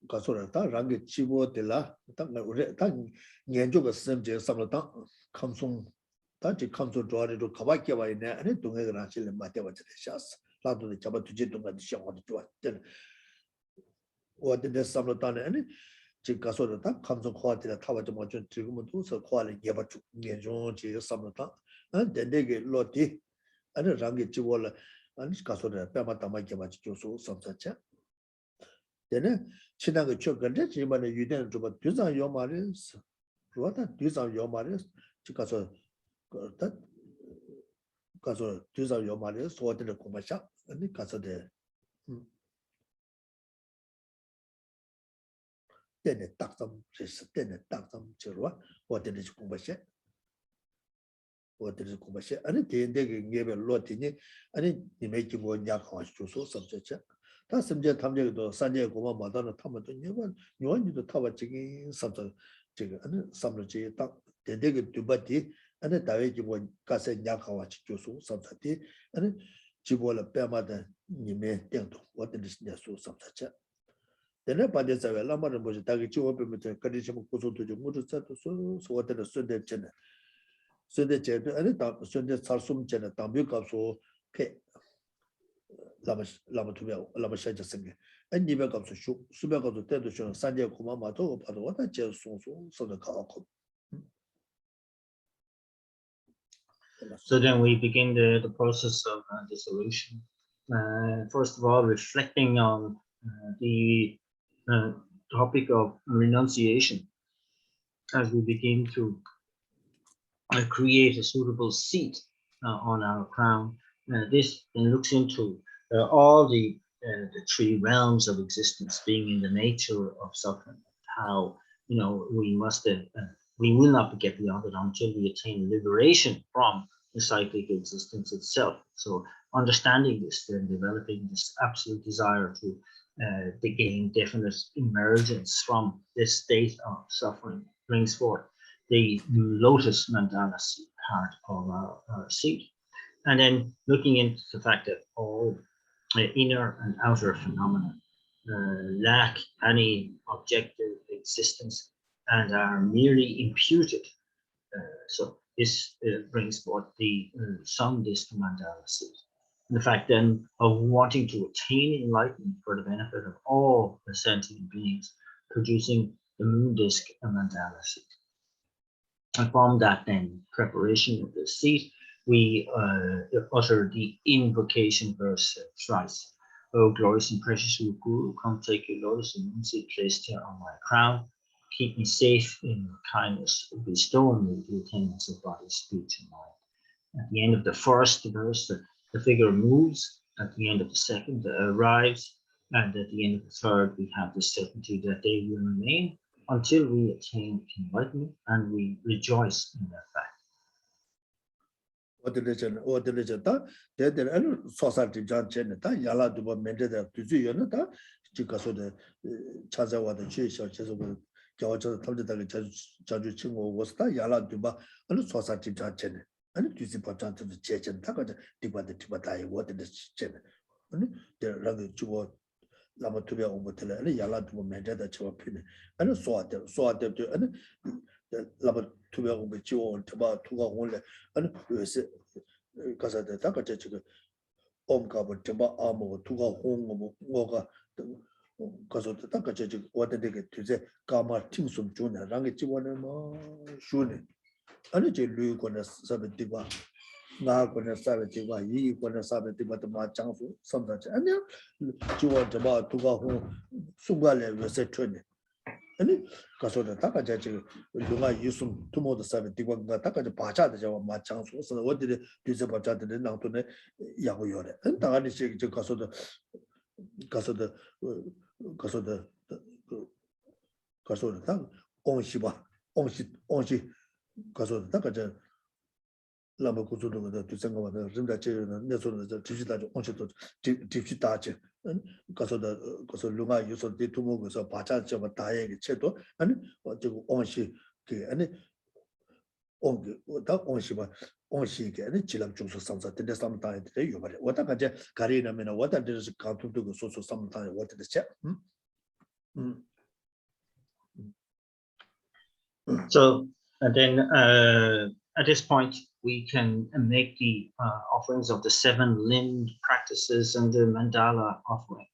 Kasura, Ranga Chivo de la Yanjoga Semje Samata comes on that comes to draw to Kawakiwa in there and it don't have actually Mateva Shas, Lado the Chaba to Jitum and Shah to then what did the Samatan and Chikasoda comes on quality the Tower to Motion to so quality Yabatu Yanjon Samata and then they get Lotti and the Rangi Chivola and Kasoda Pamatama Yamachu some such. Then Chinaga Choker, you didn't do but do your marriage. What do your marriage? Chikaso that Kaso do your marriage, what in the Kumasha and the Casa de then it tucked them, then it tucked them, Chirua, what did it Kumasha? What did it Kumasha? And they gave a lot in it, and it make you go in your house to so subject. That's some jet Tamjo, Sunday Goma, Madonna Tomato, you want you to cover chicken, something, and some J. They dig it to Bati, and the Tawaki one Casa Yakawach Josu, something, and Chibola Pemada, Nime, Dento, what is their so subject. The Nepalese are a Lama was a target you open with a condition to the motorcycle, so what the Sunday channel. Sunday channel, and the Sunday Sarsum channel, Tambuka, so pay. Lama Shaja Singing. And you become so Subaka to tell the show Sunday Kumamato, but what I just so the car. So then we begin the process of dissolution. First of all, reflecting on the topic of renunciation as we begin to create a suitable seat on our crown. This then looks into all the three realms of existence, being in the nature of suffering, how we will not get beyond it until we attain liberation from the cyclic existence itself. So understanding this, then developing this absolute desire to gain definite emergence from this state of suffering brings forth the lotus mandala part of our seat. And then looking into the fact that all inner and outer phenomena lack any objective existence and are merely imputed. So this brings forth the some disk mandala seat. The fact then of wanting to attain enlightenment for the benefit of all the sentient beings, producing the moon disk mandala seat. And from that then preparation of the seat, we utter the invocation verse thrice. O glorious and precious Guru, come take your lotus and moon seat placed here on my crown. Keep me safe in your kindness. Bestow on me the attainments of body, speech, and mind. At the end of the first verse, the figure moves. At the end of the second, arrives. And at the end of the third, we have the certainty that they will remain until we attain enlightenment, and we rejoice in that fact. Lama Tubia Umotella, and Yala to Menda that you are pinning, and so at them, and Lama Tubia Umicho and Taba Tuga only, and we say, because of the Takacha Omka, but Taba Amo, Tuga Home, Moga, because of the Takacha, what did they get to say? Kama Tingsum Junior, Rangichiwana, Shuni, and it's a Luke on a 71. Nga gonna sabe yi gonna sabe the ma changfu sometimes and you want to about to go home sungale we say trend and kaso da taka jaji lunga yusum tumo da sabe the nga taka bacha da jawa ma changfu so what did you say bacha da nang to ne yago yore and da ni che kaso da onshi ba onshi kaso da taka Lama Kuzuno, to sing over the Rimda Children, Nesson, the Tishita, Onchito, Tishitachi, and Kaso Lunga, use of the Tumogus of Pachacha, Tae, Cheto, and what you onshi, and Onshiba, Onshi, and Chilam Jus of something, the sometime today, you what I can Karina, what I did is come to do so sometime, what is the check? So, and then at this point, we can make the offerings of the 7-limbed practices and the mandala offering.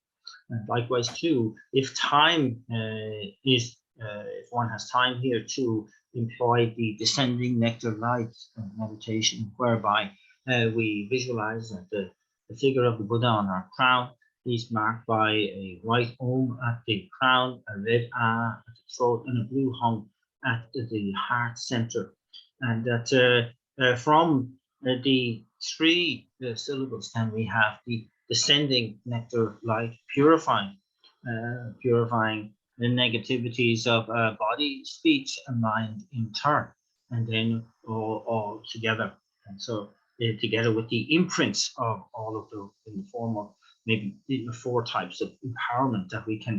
And likewise, too, if time if one has time here to employ the descending nectar light meditation, whereby we visualize that the figure of the Buddha on our crown is marked by a white Om at the crown, a red A at the throat, and a blue Hum at the heart center. And that from the 3 syllables, then we have the descending nectar light purifying the negativities of body, speech, and mind in turn, and then all together. And so together with the imprints of all of those in the form of maybe 4 types of empowerment that we can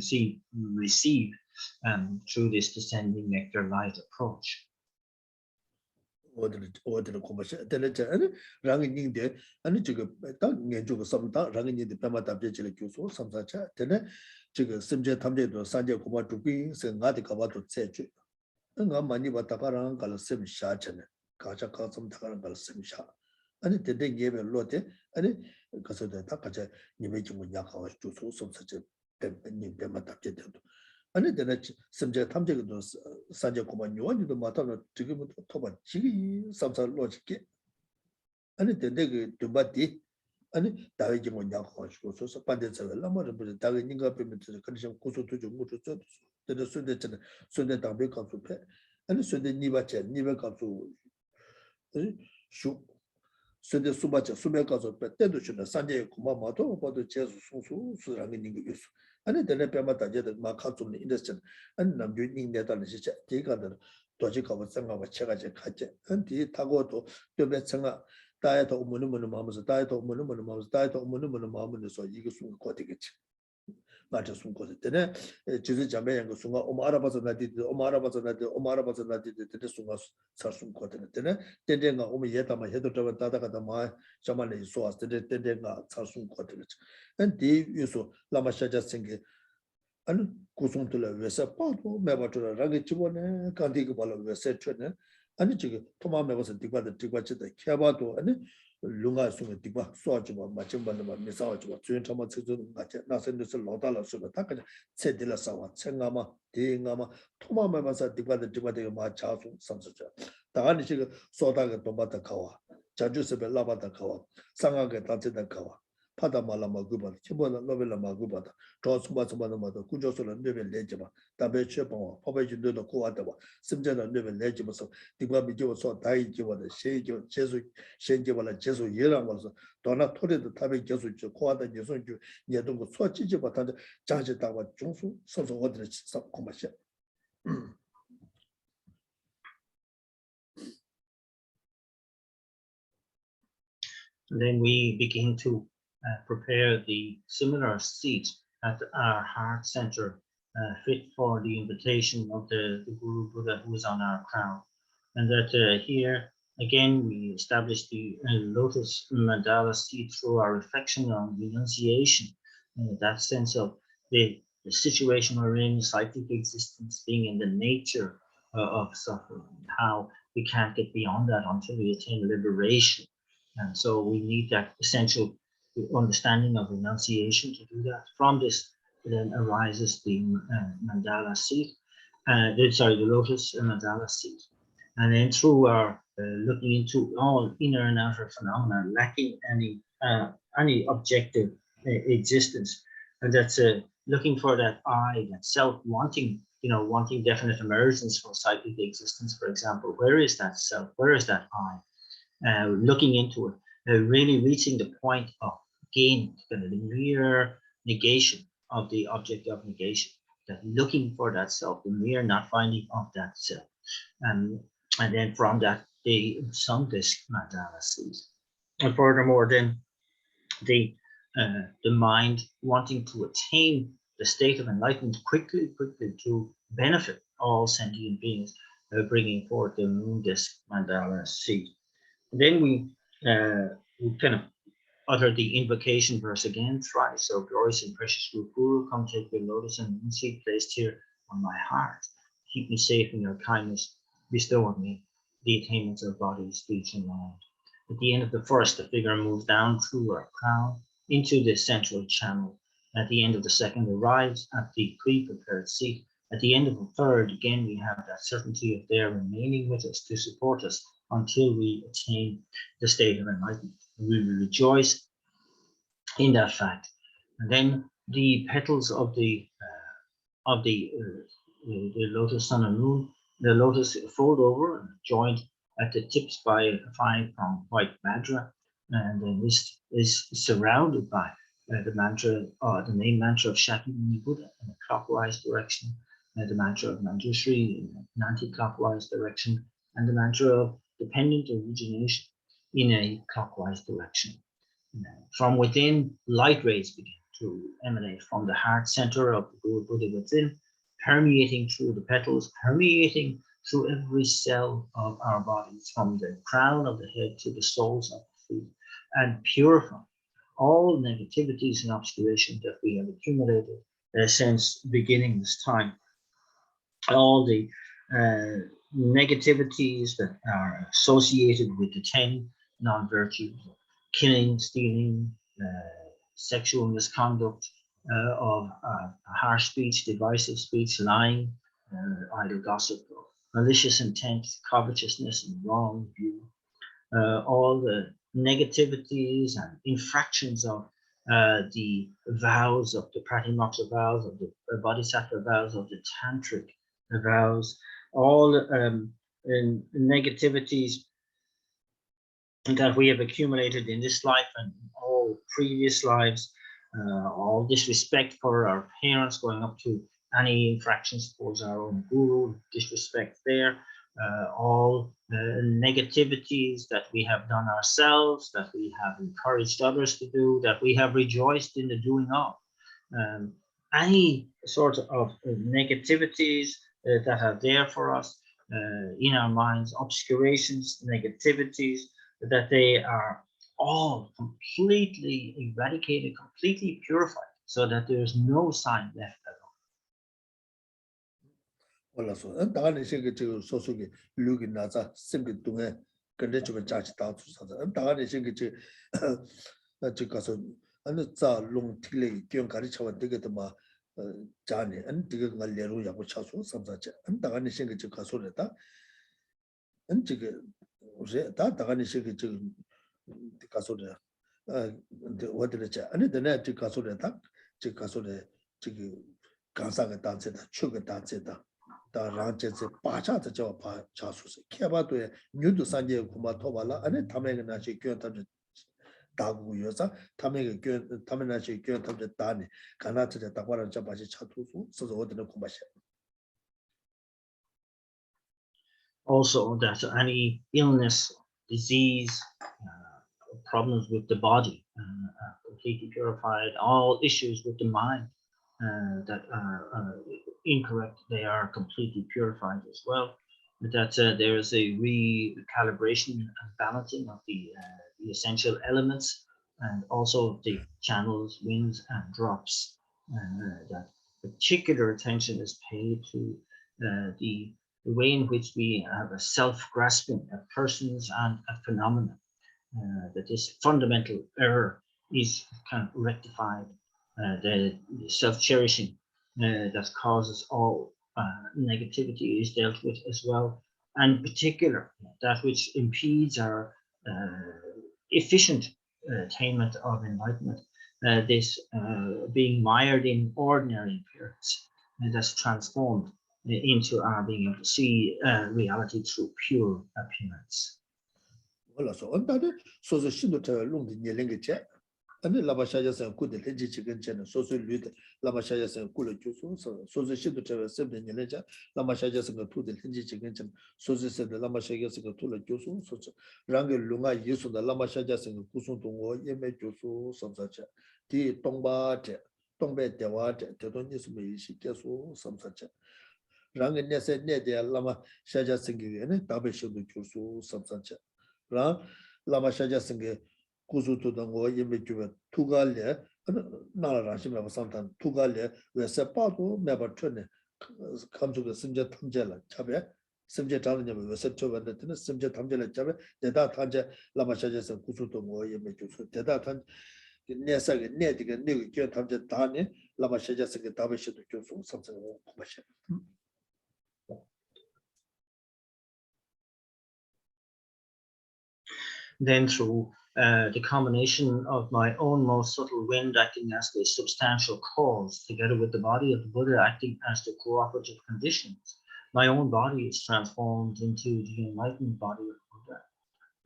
receive through this descending nectar light approach. order commercial and ranging there and to some ranging the Pama Tabje some such a tenor Simja Tamde to Sanja Kuma to be Sengatica to Sechu. And Mani Batakaran Kalasim Shachan, Kacha Kasam Takaran Sim Sha. And it then gave a lot and because of the Takaja, you make him Yaka to some such a Pema Tabje. And then Simja Tamje to Sanja Kuma, you want to matter to give it to Toba Chigi, some logic. 아니 데데게 두바디 아니 다위지 뭐냐 가지고 소소 반대서 라마를 보자 다위 인가 빼면서 그런 고소도 좀 못도 데데 순대잖아 순대 담배 값도 패 아니 순대 니바체 니바 값도 슈 순대 수바체 수배 값도 패 때도 주나 산제 고마마도 봐도 제수 송수 수라는 게 있어 아니 데네 빼마다 제도 막 값좀 인더스트 아니 남주 인내다는 진짜 대가들 도지 가고 생각하고 제가 제 같이 한뒤 타고도 뼈배 생각 다이도 뭐는 마음에서 다이도 뭐는 마음에서 다이도 뭐는 마음에서 이거 순 거되겠지 맞아 순 거들 때는 주제 잠에 거 순간 엄마 알아봐서 나디 엄마 알아봐서 나디 때 순간 살순 거들 때는 때가 오면 얘다만 해도 저 다다가다 마 저만에 소았을 때 때가 살순 거들 한뒤 유소 라마샤자 생게 아니 고송들 왜서 빠도 매바트라 라게 집어네 간디가 발로 왜서 쳤네 아니 지금 토마 매버서 디바치다 캐바도 아니 룽아 숨에 디바 쏘지 마 맞좀 받는 마 미사하지 마 주연 참아 쓰는 같이 나선에서 로달라 쓰고 다 그냥 세딜라 싸워 생가마 대가마 토마 매버서 디바데 마 자수 선수자 다가니 지금 쏘다가 또 받다 가와 자주스베 라바다 가와 상하게 다치다 가와 파다 말라마 구바 치보나 노벨라 마구바다 조스바스바나마도 구조스는 레벨 내지마 다베 쳬봉 포베진도도 고와다와 심전은 레벨 내지면서 디바 미조서 다이지와의 세조 제수 현재발라 제수 예랑 걸서 도나 토레도 답에 제수 고와다 예선주 예동고 소치지 바탄데 자제다와 중수 선서 어디를 써 고마셔 Then we begin to prepare the similar seat at our heart center, fit for the invitation of the Guru Buddha who is on our crown. And that here, again, we establish the lotus mandala seat through our reflection on renunciation, that sense of the situation we're in, cyclic existence, being in the nature of suffering, how we can't get beyond that until we attain liberation. And so we need that essential understanding of renunciation to do that. From this then arises the mandala seat, the lotus mandala seat. And then through our looking into all inner and outer phenomena, lacking any objective existence, and that's looking for that I, that self, wanting definite emergence from psychic existence, for example. Where is that self? Where is that I? Looking into it, really reaching the point of gain, the mere negation of the object of negation, that looking for that self, the mere not finding of that self. And then from that, they sung this mandala seat. And furthermore, then the mind wanting to attain the state of enlightenment quickly to benefit all sentient beings, bringing forth the moon disk mandala seat. Then we kind of utter the invocation verse again thrice. So glorious and precious Guru, come take your lotus and moon seat placed here on my heart. Keep me safe in your kindness. Bestow on me the attainments of body, speech, and mind. At the end of the first, the figure moves down through our crown into the central channel. At the end of the second, arrives at the pre-prepared seat. At the end of the third, again, we have that certainty of there remaining with us to support us until we attain the state of enlightenment. We will rejoice in that fact. And then the petals of the lotus sun and moon, the lotus fold over and joined at the tips by a 5-pronged white mantra, and then this is surrounded by the mantra, the main mantra of Shakyamuni Buddha in a clockwise direction, the mantra of Manjushri in an anti-clockwise direction, and the mantra of dependent origination in a clockwise direction. From within, light rays begin to emanate from the heart center of the Guru Buddha within, permeating through the petals, permeating through every cell of our bodies, from the crown of the head to the soles of the feet, and purifying all negativities and obscurations that we have accumulated since beginning this time. All the negativities that are associated with the 10 non-virtues, killing, stealing, sexual misconduct, of harsh speech, divisive speech, lying, idle gossip, malicious intent, covetousness, and wrong view, all the negativities and infractions of the vows of the Pratimoksha vows, of the Bodhisattva vows, of the Tantric vows, all negativities that we have accumulated in this life and all previous lives, all disrespect for our parents, going up to any infractions towards our own guru, disrespect there, all negativities that we have done ourselves, that we have encouraged others to do, that we have rejoiced in the doing of. Any sort of negativities that are there for us in our minds, obscurations, negativities, that they are all completely eradicated, completely purified, so that there's no sign left at all. Voilà, so, 다가는 시기 저 소속이 류기 나자 심기 동에 근데 좀 자치 다투 사자. 다가는 시기 저 가서 어느 자 롱틸레 기억 가르쳐와 되게도 막 자네 안 되게 갈래로 야고 차서 삼자체. 다가는 시기 저 가서래다. 안 저게 우세 다가는 시기 저 가서래. 근데 어디래자. 아니 내가 저 가서래다. 저 가서래 저기 간사가 단체다. 추가 단체다. 다 랑제제 빠자자 저 자수세 케바도에 뉴도 산제 구마 토발라 아니 타메가 나시 교탐제 다구여서 타메가 교 타메나시 교탐제 다니 가나트제 다과란 잡아지 차투수 서서 어디는 구마시. Also that any illness, disease, problems with the body are completely purified, all issues with the mind that are incorrect, they are completely purified as well. That there is a recalibration and balancing of the essential elements, and also the channels, winds, and drops. That particular attention is paid to the way in which we have a self-grasping of persons and a phenomena. That this fundamental error is kind of rectified. The self-cherishing that causes all negativity is dealt with as well, and in particular that which impedes our efficient attainment of enlightenment, this being mired in ordinary appearance, that's transformed into our being able to see reality through pure appearance. Voilà, so 언다데 소소 신도체 롱디 녀랭게체 아니 라바샤자서 꾸데 렌지 지근체는 소소 류데 라바샤자서 꾸르 주소 소소 신도체 셈데 녀랭자 라바샤자서 투데 렌지 지근체 소소세데 라바샤자서 투르 주소 소소 랑게 룽아 예수다 라바샤자서 구송 동어 예메 주소 섬사체 디 동바체 동베 대와체 대도니스 메이시 계소 섬사체 랑게 네세 네데 라바샤자서게 다베쇼도 주소 섬사체 라 라마샤자스게 구수토던고 예메주베 투갈레 나라라시메 상탄 투갈레 왜세파도 메바트네 감수가 심제 탐제라 차베 심제 다르냐면 왜세초반데는 심제 탐제라 차베 대다 탄제 라마샤자스 구수토고 예메주소 대다 탄 네사게 네디게 네게 탐제 다네 라마샤자스게 다베시도 교수 삼성고 고마시. Then through the combination of my own most subtle wind acting as the substantial cause, together with the body of the Buddha acting as the cooperative conditions, my own body is transformed into the enlightened body of the Buddha.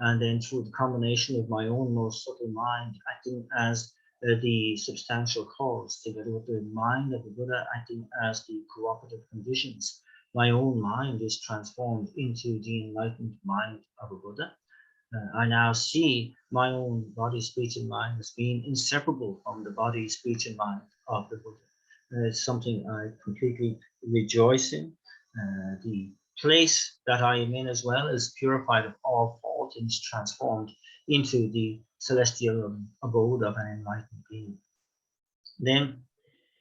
And then through the combination of my own most subtle mind acting as the substantial cause, together with the mind of the Buddha acting as the cooperative conditions, my own mind is transformed into the enlightened mind of a Buddha. I now see my own body, speech, and mind as being inseparable from the body, speech, and mind of the Buddha. It's something I completely rejoice in. The place that I am in as well is purified of all fault and is transformed into the celestial abode of an enlightened being. Then,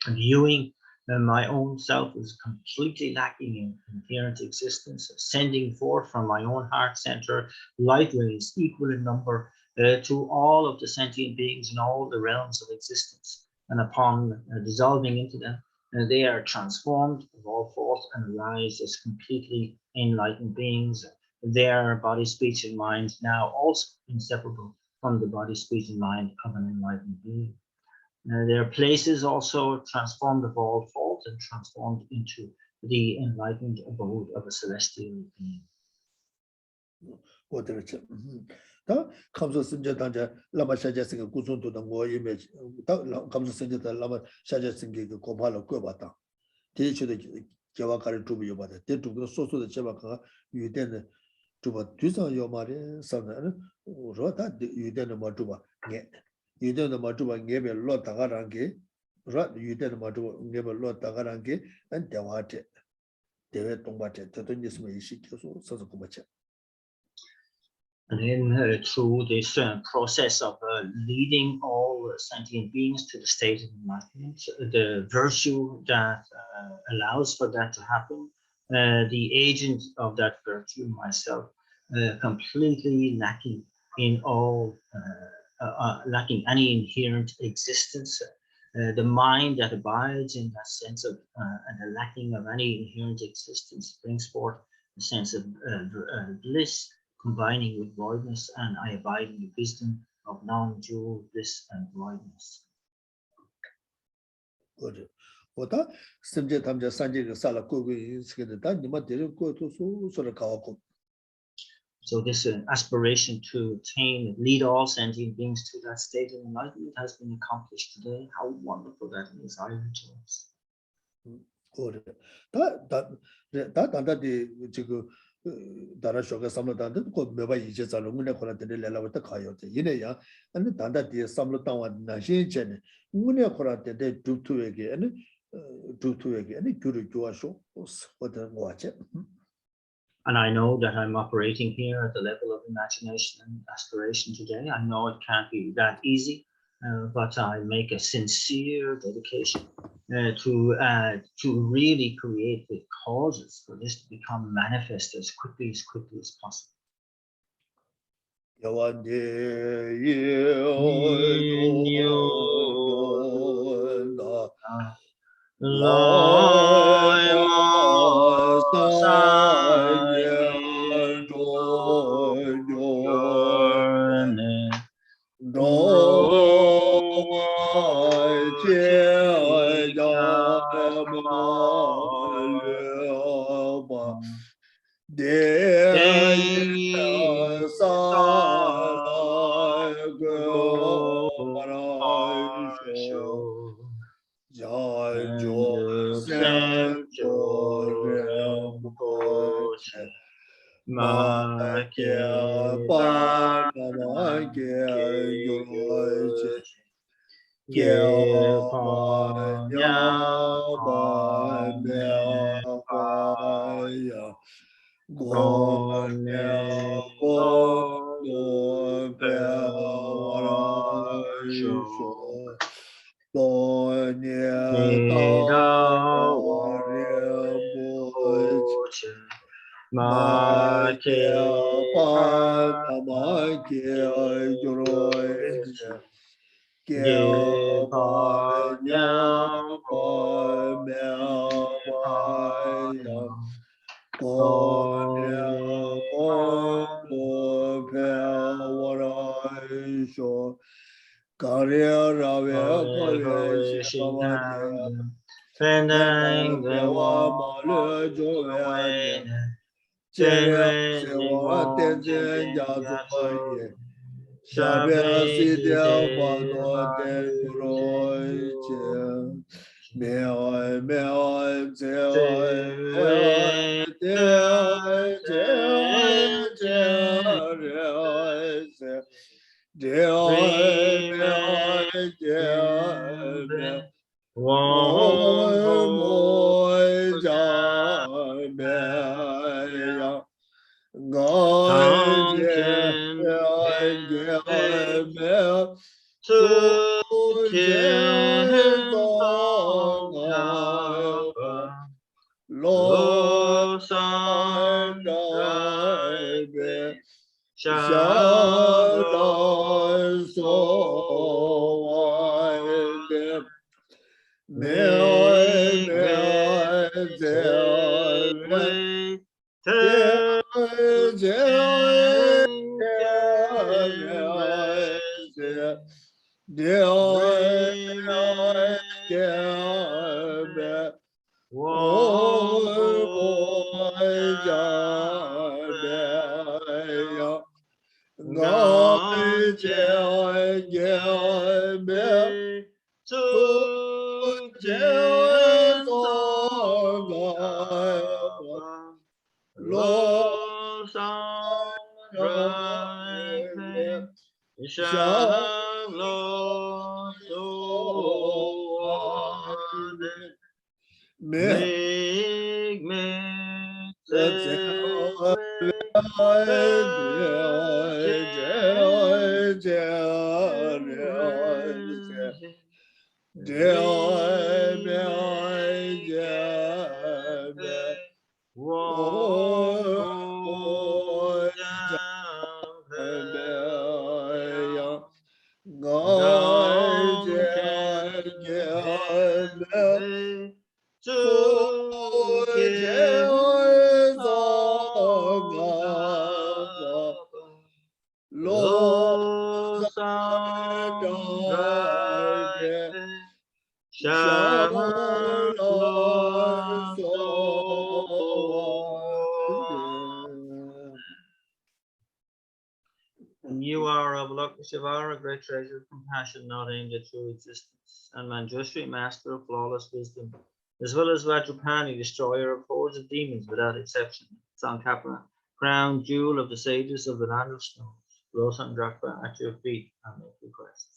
viewing my own self is completely lacking in inherent existence, sending forth from my own heart center light rays equal in number to all of the sentient beings in all the realms of existence. And upon dissolving into them, they are transformed of all fault and arise as completely enlightened beings. Their body, speech, and mind now also inseparable from the body, speech, and mind of an enlightened being. There are places also transformed of all fault and transformed into the enlightened abode of a celestial being. 다 감소 선제 단자 라마 샤자스가 구존도다 뭐 이메지 다 감소 선제다 라마 샤자스가 그 고발로 꿔봤다 대체도 개와가를 두고 요바다 대두고 소소의 제바가 유대는 두바 뒤상 요 말에 상하는 로다 유대는 뭐 두바 게 유대는 뭐 두바 게베 로다가란 게 라 유대는 뭐 두바 게베 로다가란 게안 대화체 대외 동바체 대도 있으면 이식해서 서서 고마체. And then through this process of leading all sentient beings to the state of enlightenment, the virtue that allows for that to happen, the agent of that virtue, myself, completely lacking in all, lacking any inherent existence, the mind that abides in that sense of, and the lacking of any inherent existence brings forth a sense of bliss, combining with voidness, and I abide in the wisdom of non-dual bliss and voidness. Good. What subject I'm just saying sala So this aspiration to attain, lead all sentient beings to that state of enlightenment has been accomplished today. How wonderful that is! I rejoice. Good. That 다라 쇼가 삼로단도 고 매바 이제 자롱문에 코라데 레라부터 가요데 이내야 아니 단다디에 삼로단와 나신제네 문에 코라데 두투에게 아니 규를 좋아쇼 어떤 거지. And I know that I'm operating here at the level of imagination and aspiration today. I know it can't be that easy, but I make a sincere dedication to really create the causes for this to become manifest as quickly as possible. And you are Avalokiteshvara, great treasure of compassion, not aimed at true existence, and Manjushri, master of flawless wisdom, as well as Vajrapani, destroyer of hordes of demons without exception, Sankappa, crown jewel of the sages of the land of snows, Losangrakpa, at your feet, I make requests.